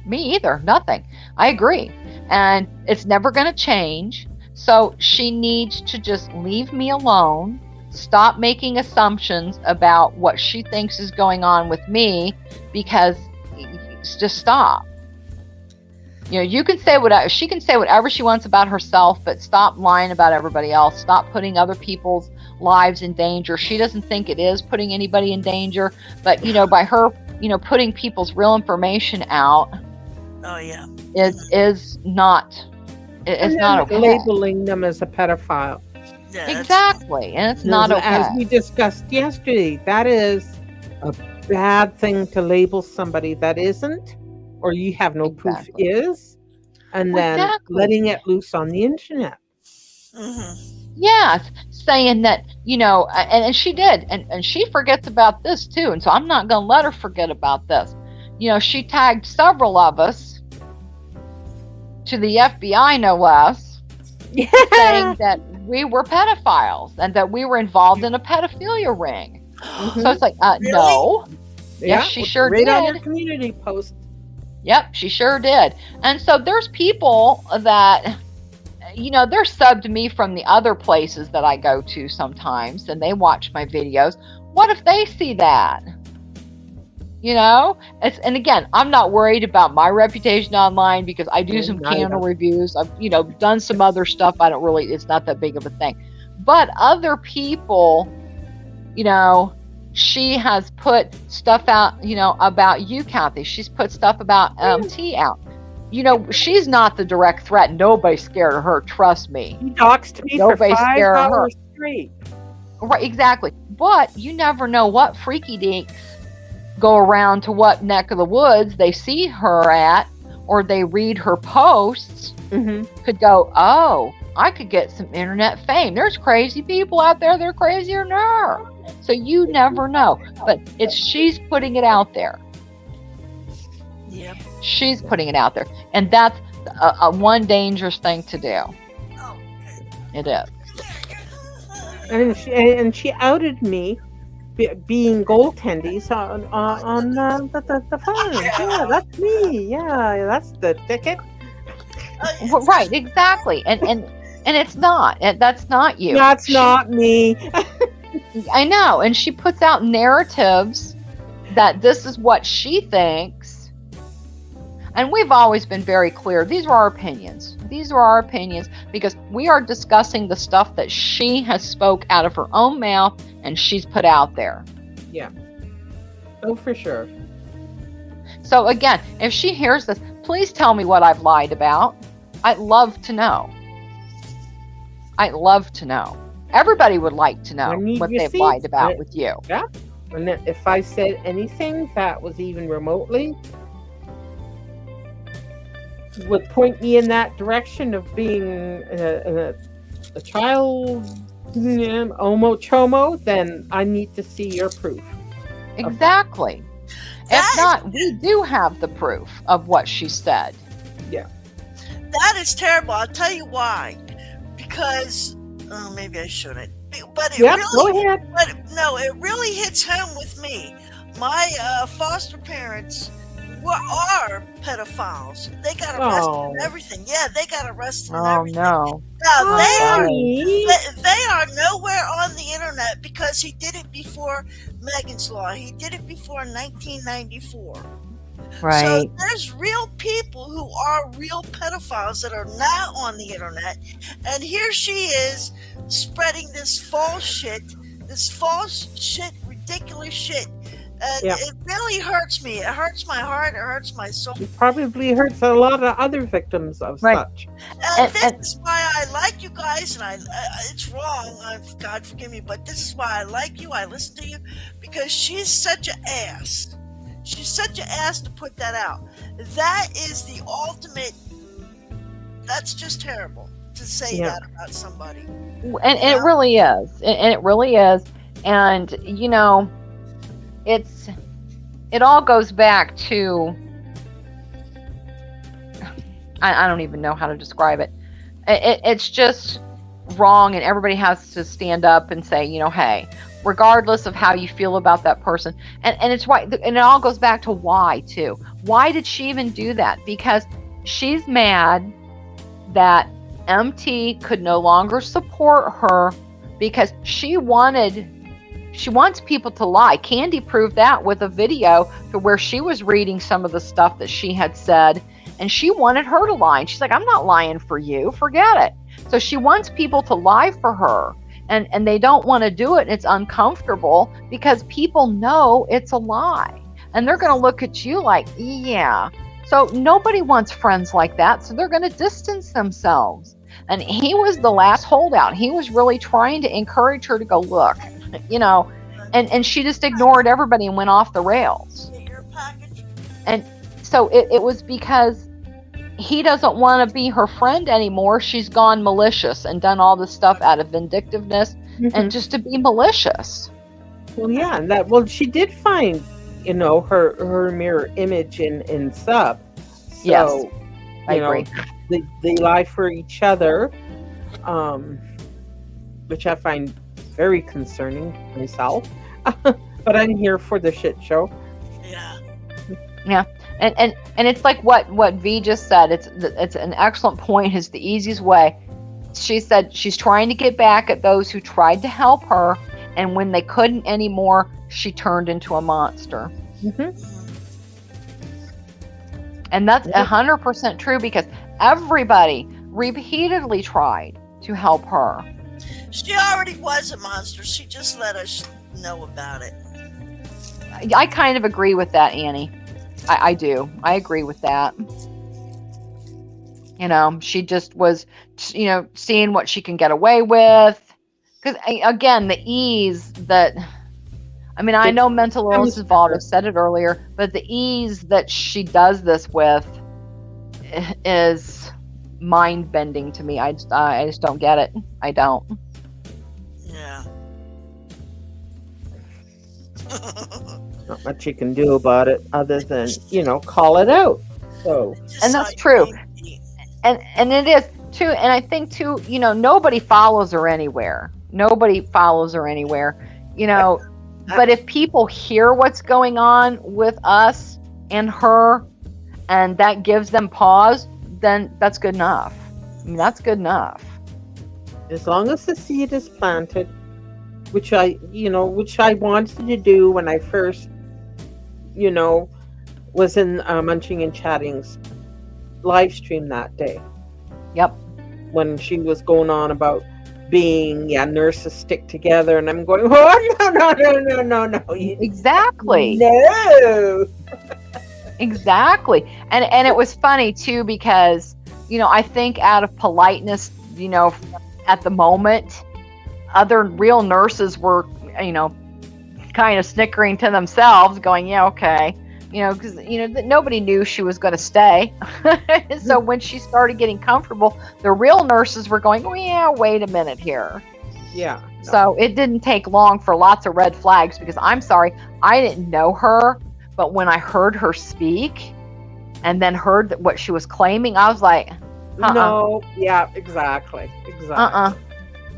Me either. Nothing. I agree. And it's never going to change. So she needs to just leave me alone. Stop making assumptions about what she thinks is going on with me, because just stop. You can say whatever, she can say whatever she wants about herself, but stop lying about everybody else. Stop putting other people's lives in danger. She doesn't think it is putting anybody in danger, but by her, putting people's real information out. Oh yeah. Is not. It's not okay. Labeling them as a pedophile. Yeah, exactly, and it's not okay. As we discussed yesterday, that is a bad thing to label somebody that isn't, or you have no proof is, and then letting it loose on the internet. Mm-hmm. Yes, saying that, and she did, and she forgets about this too, and so I'm not going to let her forget about this. She tagged several of us to the FBI, no less, saying that we were pedophiles and that we were involved in a pedophilia ring. Mm-hmm. So it's like, really? No. Yeah, yes, she sure did. On your community post. Yep, she sure did. And so there's people that, they're subbed to me from the other places that I go to sometimes, and they watch my videos. What if they see that? And again, I'm not worried about my reputation online because I do some candle reviews. I've, done some other stuff. It's not that big of a thing. But other people, she has put stuff out, about you, Kathy. She's put stuff about T out. She's not the direct threat. Nobody's scared of her. Trust me. He doxed me Nobody's for 5 scared of her. hours straight. Right, exactly. But you never know what freaky dinks go around to what neck of the woods they see her at, or they read her posts, could go, oh, I could get some internet fame. There's crazy people out there. They're crazier than her. So you never know. But she's putting it out there. Yep. She's putting it out there. And that's a one dangerous thing to do. Oh, it is. And she outed me being goaltendies on the phone. Yeah, that's me. Yeah, that's the ticket. Right, exactly. And it's not. That's not you. That's not me. I know. And she puts out narratives that this is what she thinks. And we've always been very clear. These are our opinions. These are our opinions because we are discussing the stuff that she has spoke out of her own mouth and she's put out there. Yeah. Oh, for sure. So again, if she hears this, please tell me what I've lied about. I'd love to know. I'd love to know. Everybody would like to know what they've lied about with you. Yeah. And if I said anything that was even remotely would point me in that direction of being a child homo, then I need to see your proof. Exactly. If not, we do have the proof of what she said. Yeah. That is terrible. I'll tell you why. Because, maybe I shouldn't. But go ahead. But no, it really hits home with me. My foster parents are pedophiles. They got arrested and everything. Yeah, they got arrested and everything. No. Now, they are nowhere on the internet because he did it before Megan's Law. He did it before 1994. Right. So there's real people who are real pedophiles that are not on the internet. And here she is spreading this false shit, ridiculous shit. And it really hurts me. It hurts my heart. It hurts my soul. It probably hurts a lot of other victims of such. And this is why I like you guys. And it's wrong. God forgive me. But this is why I like you. I listen to you. Because she's such an ass. She's such an ass to put that out. That is the ultimate that's just terrible to say that about somebody. And it really is. And it really is. And, you know, it all goes back to, I don't even know how to describe it. It's just wrong, and everybody has to stand up and say, you know, hey, regardless of how you feel about that person. And it's why, and it all goes back to why too. Why did she even do that? Because she's mad that MT could no longer support her because she wants people to lie. Candy proved that with a video to where she was reading some of the stuff that she had said, and she wanted her to lie. And she's like, I'm not lying for you, forget it. So she wants people to lie for her, and they don't want to do it, and it's uncomfortable because people know it's a lie, and they're going to look at you like, yeah. So nobody wants friends like that, so they're going to distance themselves. And he was the last holdout. He was really trying to encourage her to go, look, you know, and she just ignored everybody and went off the rails. And so it was because he doesn't want to be her friend anymore. She's gone malicious and done all this stuff out of vindictiveness and just to be malicious. Well, yeah, and she did find, you know, her mirror image in Sub. So, yes, I agree. They lie for each other, which I find very concerning myself. But I'm here for the shit show. Yeah. And it's like what V just said. It's an excellent point. Is the easiest way. She said she's trying to get back at those who tried to help her, and when they couldn't anymore, she turned into a monster. And that's 100% true, because everybody repeatedly tried to help her. She already was a monster. She just let us know about it. I kind of agree with that, Annie. I do. I agree with that. You know, she just was, you know, seeing what she can get away with. Because, again, the ease that, I mean, I know mental illness is involved. I said it earlier. But the ease that she does this with is mind-bending to me. I just don't get it. I don't. Yeah. Not much you can do about it other than, you know, call it out. So, and that's true. And it is too. And I think too, you know, nobody follows her anywhere. Nobody follows her anywhere, you know. But if people hear what's going on with us and her, and that gives them pause, then that's good enough. I mean, that's good enough. As long as the seed is planted, which I wanted to do when I first, you know, was in Munching and Chatting's live stream that day. Yep. When she was going on about being, nurses stick together, and I'm going, oh, no. Exactly. No. Exactly. And it was funny too, because, you know, I think out of politeness, you know, at the moment, other real nurses were, you know, kind of snickering to themselves, going, yeah, okay. You know, because, you know, nobody knew she was going to stay. So when she started getting comfortable, the real nurses were going, oh, yeah, wait a minute here. Yeah. No. So it didn't take long for lots of red flags, because I'm sorry, I didn't know her, but when I heard her speak and then heard what she was claiming, I was like, no, yeah, exactly.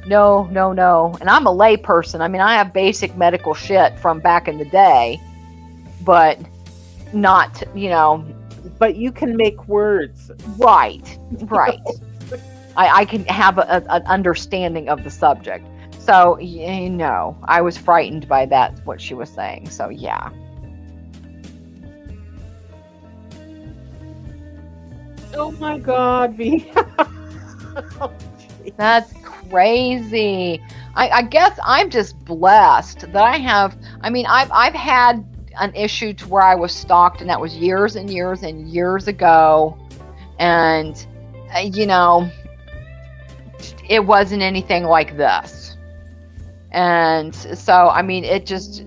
No. And I'm a lay person. I mean, I have basic medical shit from back in the day, but not, you know. But you can make words. Right. I can have an understanding of the subject. So, you know, I was frightened by that, what she was saying. So, yeah. Oh my God, V. That's crazy. I guess I'm just blessed that I have. I mean, I've had an issue to where I was stalked, and that was years and years and years ago. And, you know, it wasn't anything like this. And so, I mean, it just,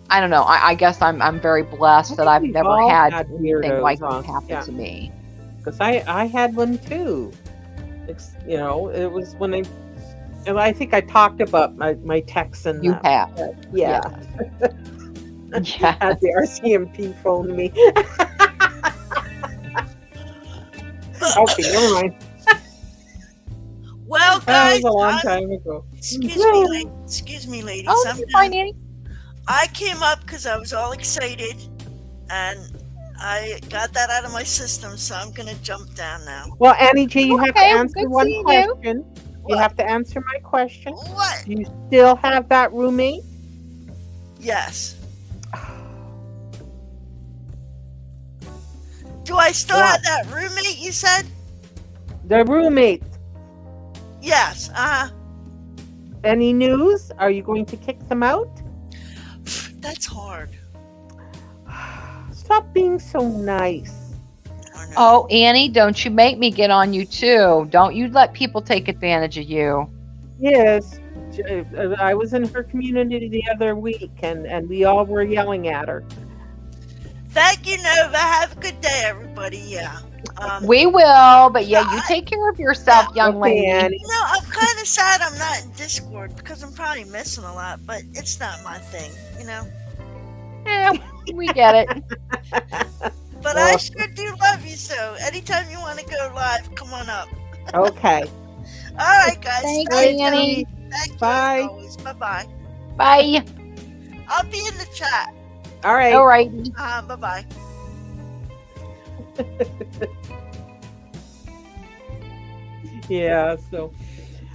I don't know. I guess I'm very blessed that I've never had anything like this happen to me. because I had one too. You know, it was when I think I talked about my Texan. You have. Yeah. Yeah. Had the RCMP phone me. Okay, never mind. Well, That guys, was a long time ago. Excuse me, ladies. Oh, you're fine, Annie. I came up because I was all excited, and I got that out of my system, so I'm going to jump down now. Well, Annie J, you have to answer good one seeing question. What? You have to answer my question. What? Do you still have that roommate? Yes. Do I still What? have that roommate, you said? The roommate. Yes. Any news? Are you going to kick them out? That's hard. Stop being so nice. Oh, Annie, don't you make me get on you too. Don't you let people take advantage of you. Yes. I was in her community the other week, and we all were yelling at her. Thank you, Nova. Have a good day, everybody. Yeah. We will, but yeah, you take care of yourself, young lady. Annie. No, I'm kind of sad I'm not in Discord because I'm probably missing a lot, but it's not my thing, you know? Yeah, we get it. But I sure do love you, so anytime you want to go live, come on up. Okay. All right, guys. Thank Bye, you, Annie. Thank you, Bye. as always. Bye-bye. Bye. I'll be in the chat. All right. All right. Bye-bye. Yeah, so.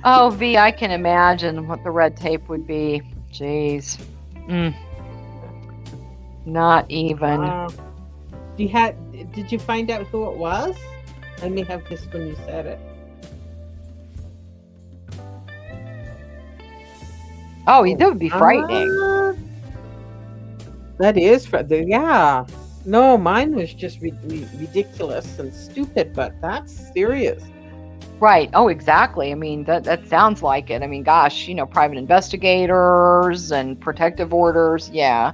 Oh, V, I can imagine what the red tape would be. Jeez. Not even. Did you find out who it was? I may have missed when you said it. Oh, that would be frightening. That is, yeah. No, mine was just ridiculous and stupid, but that's serious. Right. Oh, exactly. I mean, that sounds like it. I mean, gosh, private investigators and protective orders. Yeah.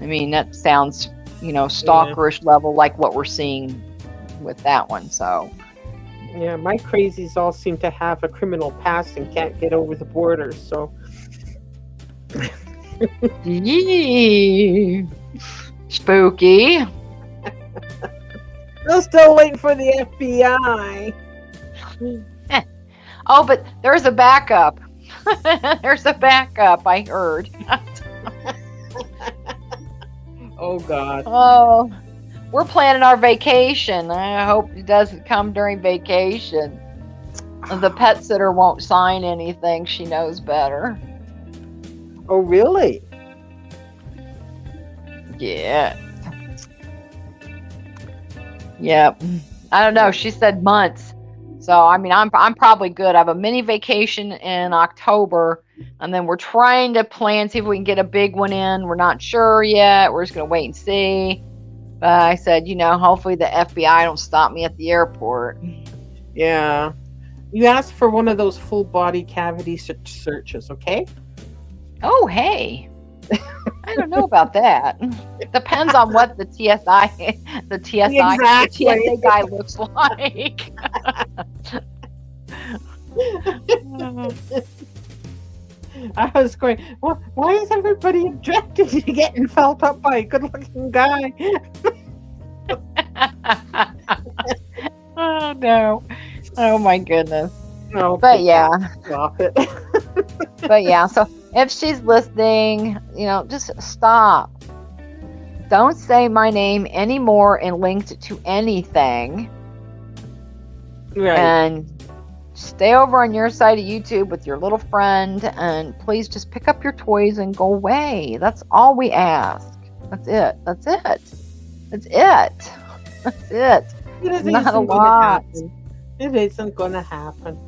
I mean, that sounds, stalkerish level like what we're seeing with that one. So. Yeah, my crazies all seem to have a criminal past and can't get over the border, so. Yee. Spooky. I'm still waiting for the FBI. Oh, but there's a backup. There's a backup, I heard. Oh, God. Oh, we're planning our vacation. I hope it doesn't come during vacation. The pet sitter won't sign anything. She knows better. Oh, really? Yeah. Yep. I don't know. She said months. So, I mean, I'm probably good. I have a mini vacation in October, and then we're trying to plan, see if we can get a big one in. We're not sure yet. We're just going to wait and see. But I said, hopefully the FBI don't stop me at the airport. Yeah. You asked for one of those full body cavity searches, okay? Oh, hey. I don't know about that. It depends on what the TSA guy looks like. I was going, why is everybody objecting to getting felt up by a good-looking guy? Oh, no. Oh, my goodness. No, but yeah. Stop it. But yeah, so if she's listening, just stop. Don't say my name anymore and linked to anything. Right. And stay over on your side of YouTube with your little friend, and please just pick up your toys and go away. That's all we ask. That's it. That's it. That's it. That's it. It's not a lot. It isn't going to happen.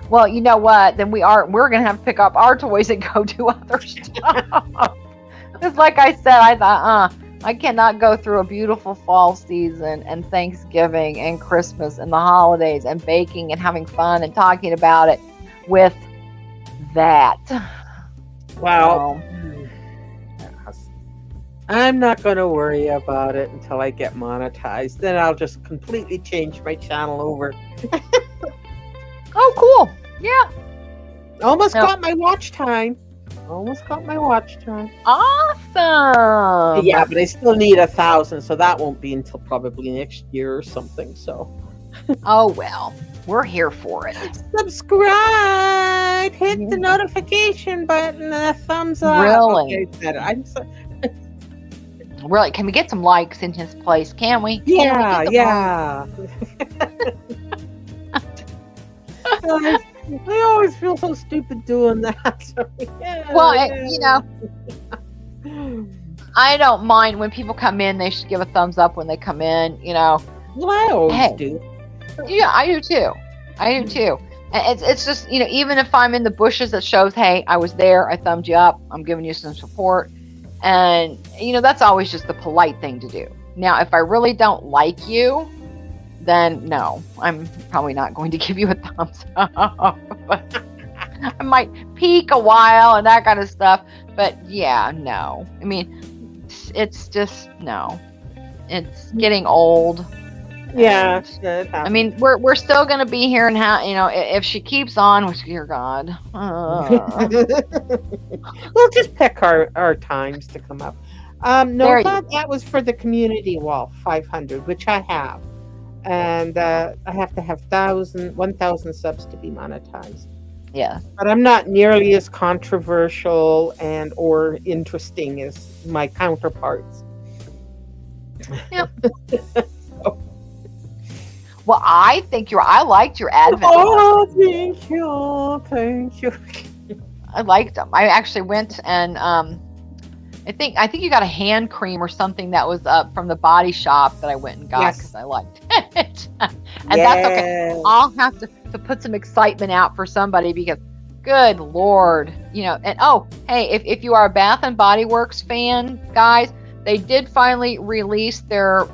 Well, you know what? Then we're going to have to pick up our toys and go do other stuff. Because like I said, I thought, I cannot go through a beautiful fall season and Thanksgiving and Christmas and the holidays and baking and having fun and talking about it with that. Wow. I'm not going to worry about it until I get monetized. Then I'll just completely change my channel over. Oh, cool. Yeah. Almost got my watch time. Awesome. Yeah, but I still need 1,000, so that won't be until probably next year or something. So. Oh, well. We're here for it. Subscribe. Hit the notification button and a thumbs up. Really? Okay, I'm so... Really? Can we get some likes in his place? Can we? Yeah, yeah. I always feel so stupid doing that. So, yeah, well, I don't mind when people come in. They should give a thumbs up when they come in. Well, I always do. Yeah, I do too. And it's just, even if I'm in the bushes, that shows, hey, I was there. I thumbed you up. I'm giving you some support. And, that's always just the polite thing to do. Now, if I really don't like you, then no, I'm probably not going to give you a thumbs up. I might peek a while and that kind of stuff. But yeah, no. I mean, it's just, no. It's getting old. Yeah. I mean, we're still going to be here, and if she keeps on, which, dear God. We'll just pick our times to come up. No, that was for the community wall, 500, which I have. And I have to have 1,000 subs to be monetized. Yeah. But I'm not nearly as controversial or interesting as my counterparts. Yep. Well, I liked your advent. Oh, thank you. I liked them. I actually went and I think you got a hand cream or something that was from the Body Shop that I went and got because I liked it. And that's okay. I'll have to put some excitement out for somebody because, good Lord, and hey, if you are a Bath and Body Works fan, guys, they did finally release their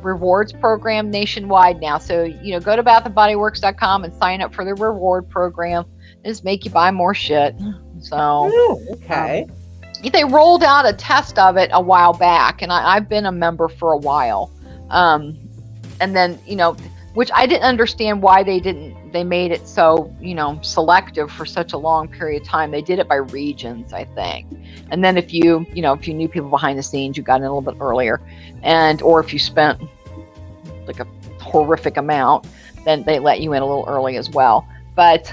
rewards program nationwide now. So, go to bathandbodyworks.com and sign up for their reward program. Just make you buy more shit. So, okay. They rolled out a test of it a while back, and I've been a member for a while. And then, which I didn't understand why they made it so, selective for such a long period of time. They did it by regions, I think. And then if you knew people behind the scenes, you got in a little bit earlier. Or if you spent like a horrific amount, then they let you in a little early as well. But,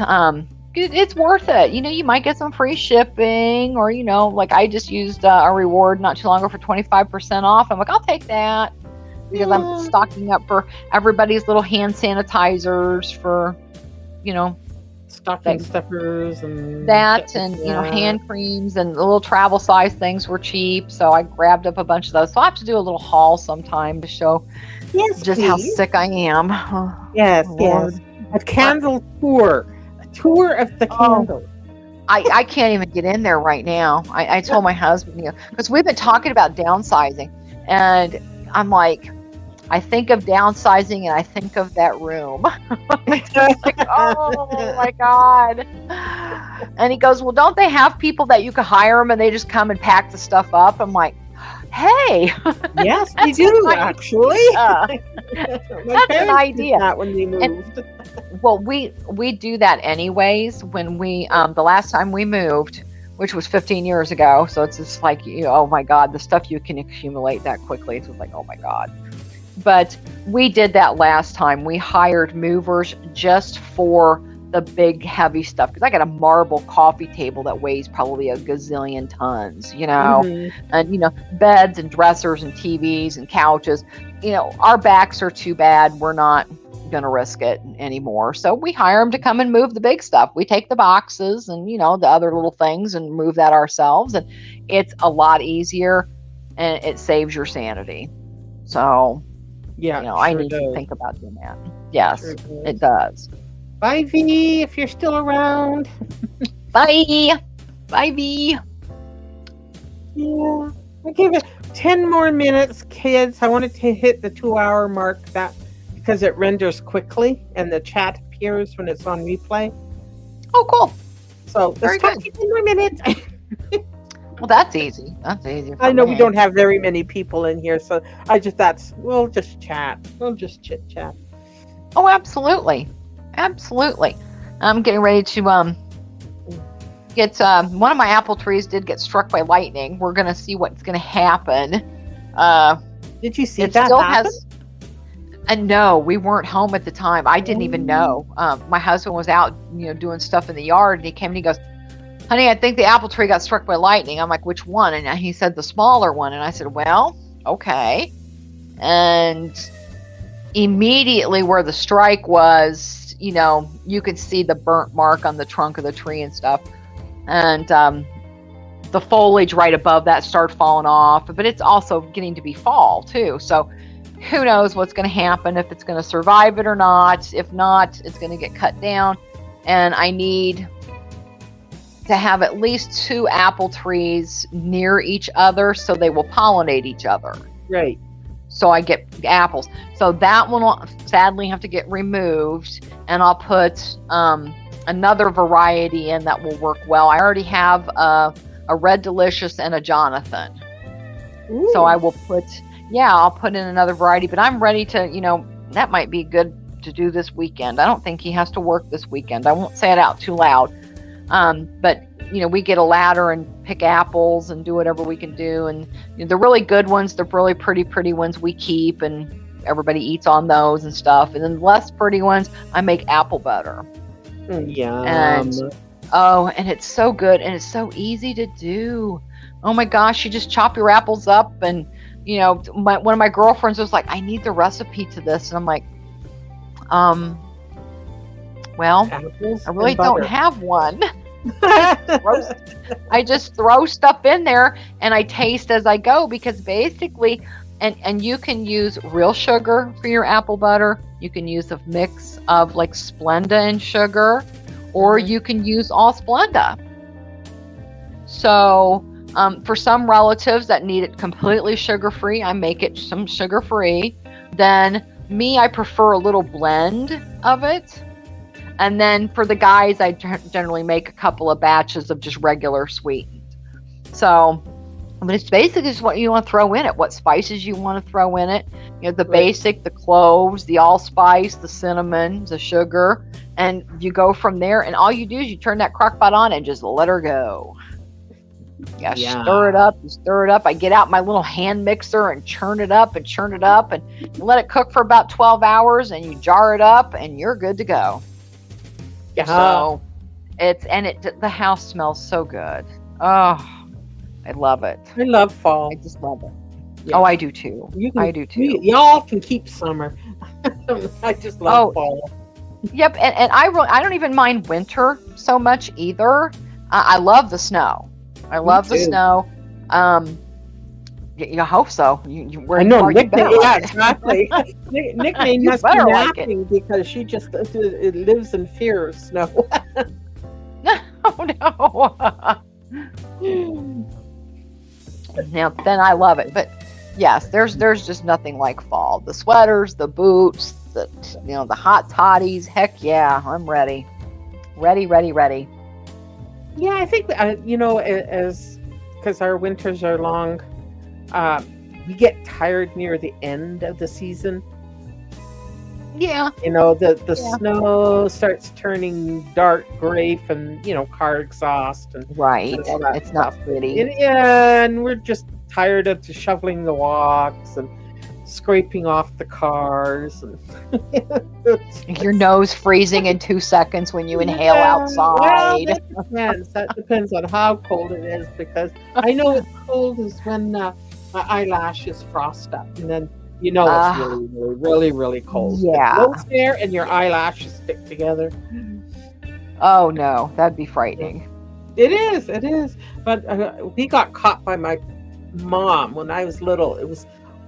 it's worth it. You might get some free shipping, or, like I just used a reward not too long ago for 25% off. I'm like, I'll take that. Because I'm stocking up for everybody's little hand sanitizers for, stocking stuffers and that, and hand creams, and the little travel size things were cheap. So I grabbed up a bunch of those. So I have to do a little haul sometime to show how sick I am. Yes. A candle tour. A tour of the candle. I can't even get in there right now. I told my husband, because we've been talking about downsizing, and I'm like, I think of downsizing and I think of that room. Like, oh my God. And he goes, well, don't they have people that you could hire them and they just come and pack the stuff up? I'm like, hey. Yes, we do, actually. That's an idea. That when we moved. Well, we do that anyways. When we, the last time we moved, which was 15 years ago. So it's just like, oh my God, the stuff you can accumulate that quickly. It's like, oh my God. But we did that last time. We hired movers just for the big heavy stuff, because I got a marble coffee table that weighs probably a gazillion tons, and beds and dressers and TVs and couches. Our backs are too bad. We're not gonna risk it anymore. So we hire them to come and move the big stuff. We take the boxes and the other little things and move that ourselves, and it's a lot easier and it saves your sanity. So I need to think about doing that. Yes, it does. Bye, V, if you're still around. Bye, V. Yeah, I give it 10 more minutes, kids. I wanted to hit the 2-hour mark because it renders quickly and the chat appears when it's on replay. Oh, cool. So let's talk 10 more minutes. Well, that's easy. That's easy. I know we don't have very many people in here, so we'll just chat. We'll just chit chat. Oh, absolutely. Absolutely. I'm getting ready to get one of my apple trees did get struck by lightning. We're going to see what's going to happen. Did you see it that still happen? has no, we weren't home at the time. I didn't even know. My husband was out, doing stuff in the yard, and he came and he goes, "Honey, I think the apple tree got struck by lightning." I'm like, "Which one?" And he said, "The smaller one." And I said, "Well, okay." And immediately where the strike was, you could see the burnt mark on the trunk of the tree and stuff. And the foliage right above that started falling off. But it's also getting to be fall, too. So who knows what's going to happen, if it's going to survive it or not. If not, it's going to get cut down. And I need to have at least 2 apple trees near each other so they will pollinate each other. Right. So I get apples. So that one will sadly have to get removed, and I'll put another variety in that will work well. I already have a Red Delicious and a Jonathan. Ooh. So I will I'll put in another variety, but I'm ready to, that might be good to do this weekend. I don't think he has to work this weekend. I won't say it out too loud. But we get a ladder and pick apples and do whatever we can do. And the really good ones, the really pretty ones we keep, and everybody eats on those and stuff. And then the less pretty ones, I make apple butter. Yeah. And it's so good, and it's so easy to do. Oh my gosh, you just chop your apples up, and one of my girlfriends was like, "I need the recipe to this," and I'm like, well, apples I really don't have one. I just throw stuff in there and I taste as I go, because basically, and you can use real sugar for your apple butter. You can use a mix of like Splenda and sugar, or you can use all Splenda. So for some relatives that need it completely sugar-free, I make it some sugar-free. Then I prefer a little blend of it. And then for the guys, I generally make a couple of batches of just regular sweetened. So, but it's basically just what you want to throw in it, what spices you want to throw in it. The basic, the cloves, the allspice, the cinnamon, the sugar, and you go from there. And all you do is you turn that crock pot on and just let her go. Yeah. Stir it up. I get out my little hand mixer and churn it up, and you let it cook for about 12 hours, and you jar it up, and you're good to go. Yeah. So the house smells so good. Oh, I love it. I love fall. I just love it. Yeah. Oh, I do too. I do too. Y'all can keep summer. I just love fall. Yep, and I don't even mind winter so much either. I love the snow. I love the snow. You hope so. I know. Exactly. Nickname must be napping because she just lives in fear of snow. Oh no. Now then, I love it. But yes, there's just nothing like fall. The sweaters, the boots, the hot toddies. Heck yeah, I'm ready. Ready. Yeah, I think because our winters are long. We get tired near the end of the season. Yeah. The snow starts turning dark gray from, car exhaust. And it's not pretty. And we're just tired of shoveling the walks and scraping off the cars. And your nose freezing in 2 seconds when you inhale outside. Well, that depends on how cold it is, because I know it's cold is when my eyelashes frost up, and then it's really cold. Yeah. It's there and your eyelashes stick together. Oh no, that'd be frightening. It is. But we got caught by my mom when I was little. It was,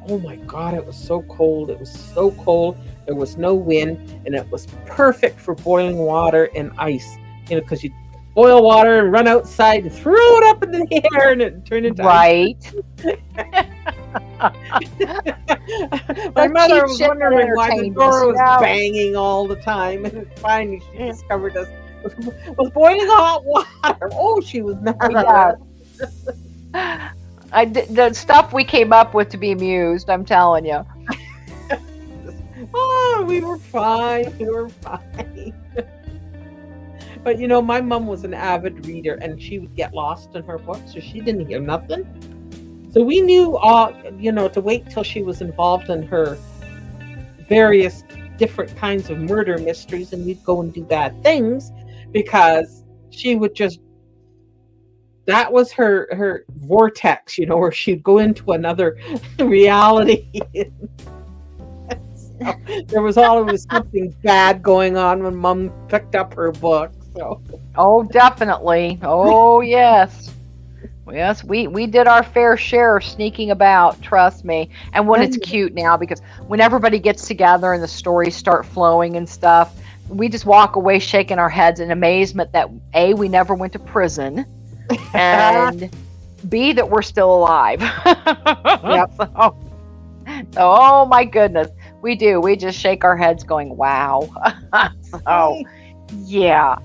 oh my God, it was so cold. There was no wind, and it was perfect for boiling water and ice. Because you boil water and run outside and throw it up in the air and it turned into ice. My mother was wondering why the door was banging all the time, and finally she discovered us was boiling hot water. Oh, she was mad. The stuff we came up with to be amused, I'm telling you. Oh, we were fine. We were fine. But my mom was an avid reader, and she would get lost in her books, so she didn't hear nothing. So we knew to wait till she was involved in her various different kinds of murder mysteries, and we'd go and do bad things, because she would just, that was her vortex, where she'd go into another reality. So there was always something bad going on when Mom picked up her book. So. Oh, definitely. Oh, yes. Yes, we did our fair share of sneaking about, trust me. And when it's cute now, because when everybody gets together and the stories start flowing and stuff, we just walk away shaking our heads in amazement that A, we never went to prison, and B, that we're still alive. Yep. So, oh my goodness. We do. We just shake our heads going, wow. So, yeah.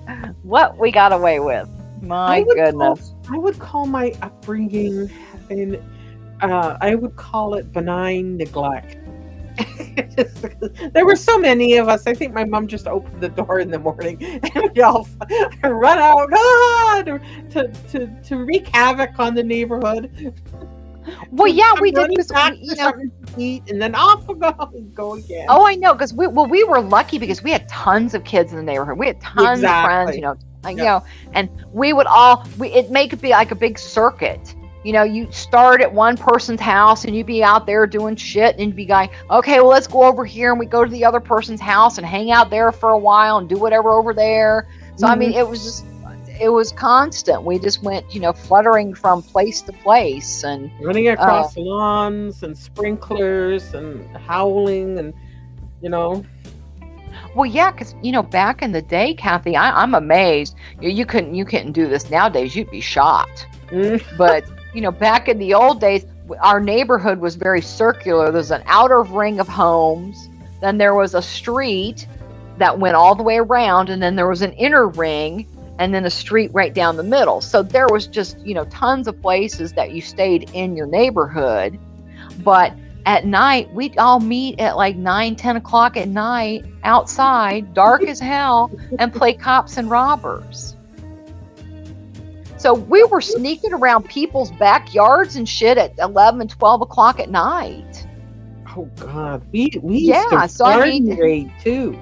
What we got away with. My goodness. I would call my upbringing, I would call it benign neglect. There were so many of us. I think my mom just opened the door in the morning and we all run out to wreak havoc on the neighborhood. Well, yeah, we did. Something to eat, and then off we go again. Oh, I know, because we were lucky because we had tons of kids in the neighborhood. We had tons of friends, and we would it make it be like a big circuit. You start at one person's house and you'd be out there doing shit, and you'd be going, okay, well, let's go over here, and we go to the other person's house and hang out there for a while and do whatever over there. So, I mean, it was constant. We just went, fluttering from place to place and running across lawns and sprinklers and howling and, Well, yeah, because, back in the day, Kathy, I'm amazed. You couldn't do this nowadays. You'd be shot. But, back in the old days, our neighborhood was very circular. There's an outer ring of homes. Then there was a street that went all the way around. And then there was an inner ring. And then a street right down the middle. So there was just, tons of places that you stayed in your neighborhood. But at night, we'd all meet at like 9, 10 o'clock at night outside, dark as hell, and play cops and robbers. So we were sneaking around people's backyards and shit at 11 and 12 o'clock at night. Oh, God. We used to garden raid, too.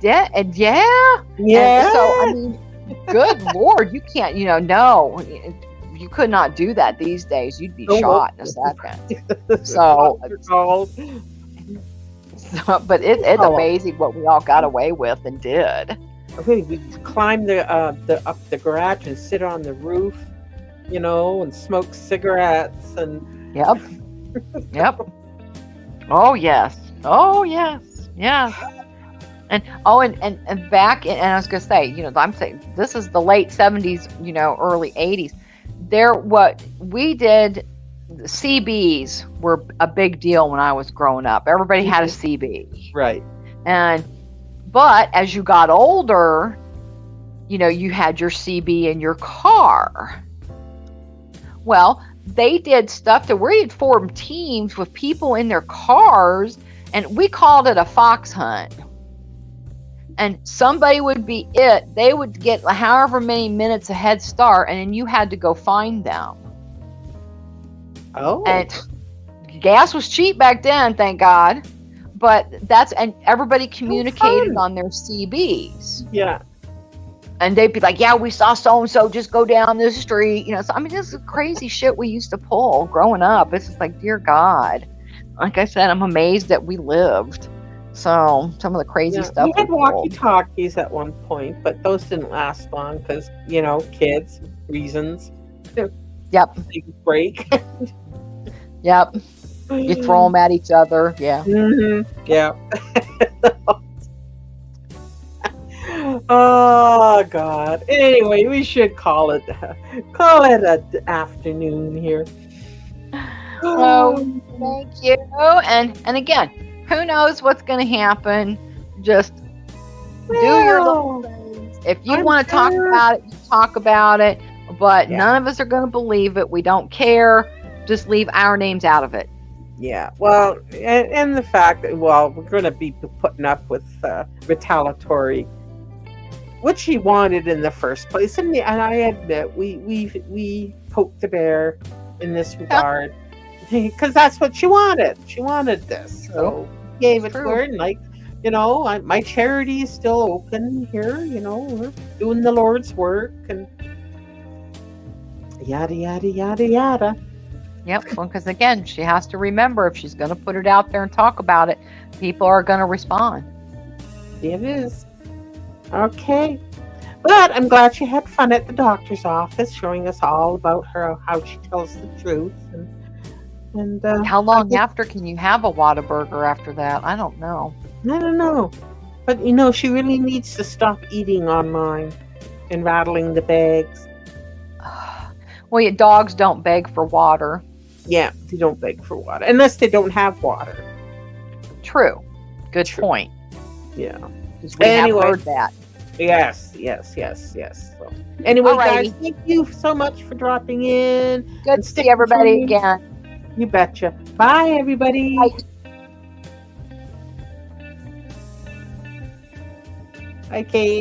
Yeah. And so, I mean, good Lord, you can't, no, you could not do that these days. You'd be shot in a second. So but it's amazing what we all got away with and did. Okay, we climbed up the garage and sit on the roof, and smoke cigarettes and. Yep. Oh yes. And back in, and I was gonna say, I'm saying this is the late 70s, early 80s. What we did, CBs were a big deal when I was growing up. Everybody had a CB. Right. But as you got older, you had your CB in your car. Well, they did stuff to where you'd form teams with people in their cars, and we called it a fox hunt. And somebody would be it. They would get however many minutes a head start, and then you had to go find them. Oh. And gas was cheap back then, thank God. But and everybody communicated on their CBs. Yeah. And they'd be like, yeah, we saw so-and-so just go down this street. So, I mean, this is crazy shit we used to pull growing up. It's just like, dear God. Like I said, I'm amazed that we lived. So some of the crazy stuff. We had walkie-talkies at one point, but those didn't last long because, kids, reasons. Yep. Take a break. Yep. You throw them at each other. Yeah. Mm-hmm. Yeah. Oh, God. Anyway, we should call it an afternoon here. Oh, thank you. And again, who knows what's going to happen? Just do your little things. If you want to talk about it, you talk about it. But none of us are going to believe it. We don't care. Just leave our names out of it. Yeah, well, and the fact that, well, we're going to be putting up with retaliatory, what she wanted in the first place, and I admit we poked the bear in this regard, because that's what she wanted. She wanted this, so gave it to her, and like, you know, my charity is still open here. You know, we're doing the Lord's work, and yada yada yada yada. Yep, well, because again, she has to remember, if she's going to put it out there and talk about it, people are going to respond. It is. Okay. But I'm glad she had fun at the doctor's office, showing us all about her, how she tells the truth. And how long after can you have a Whataburger after that? I don't know. I don't know. But, you know, she really needs to stop eating online and rattling the bags. Well, yeah, dogs don't beg for water. Yeah, they don't beg for water unless they don't have water. True. Good point. Yeah. We have heard that. Yes. So, anyway, guys, thank you so much for dropping in. Good to see everybody again. You betcha. Bye, everybody. Bye. Bye, Kate.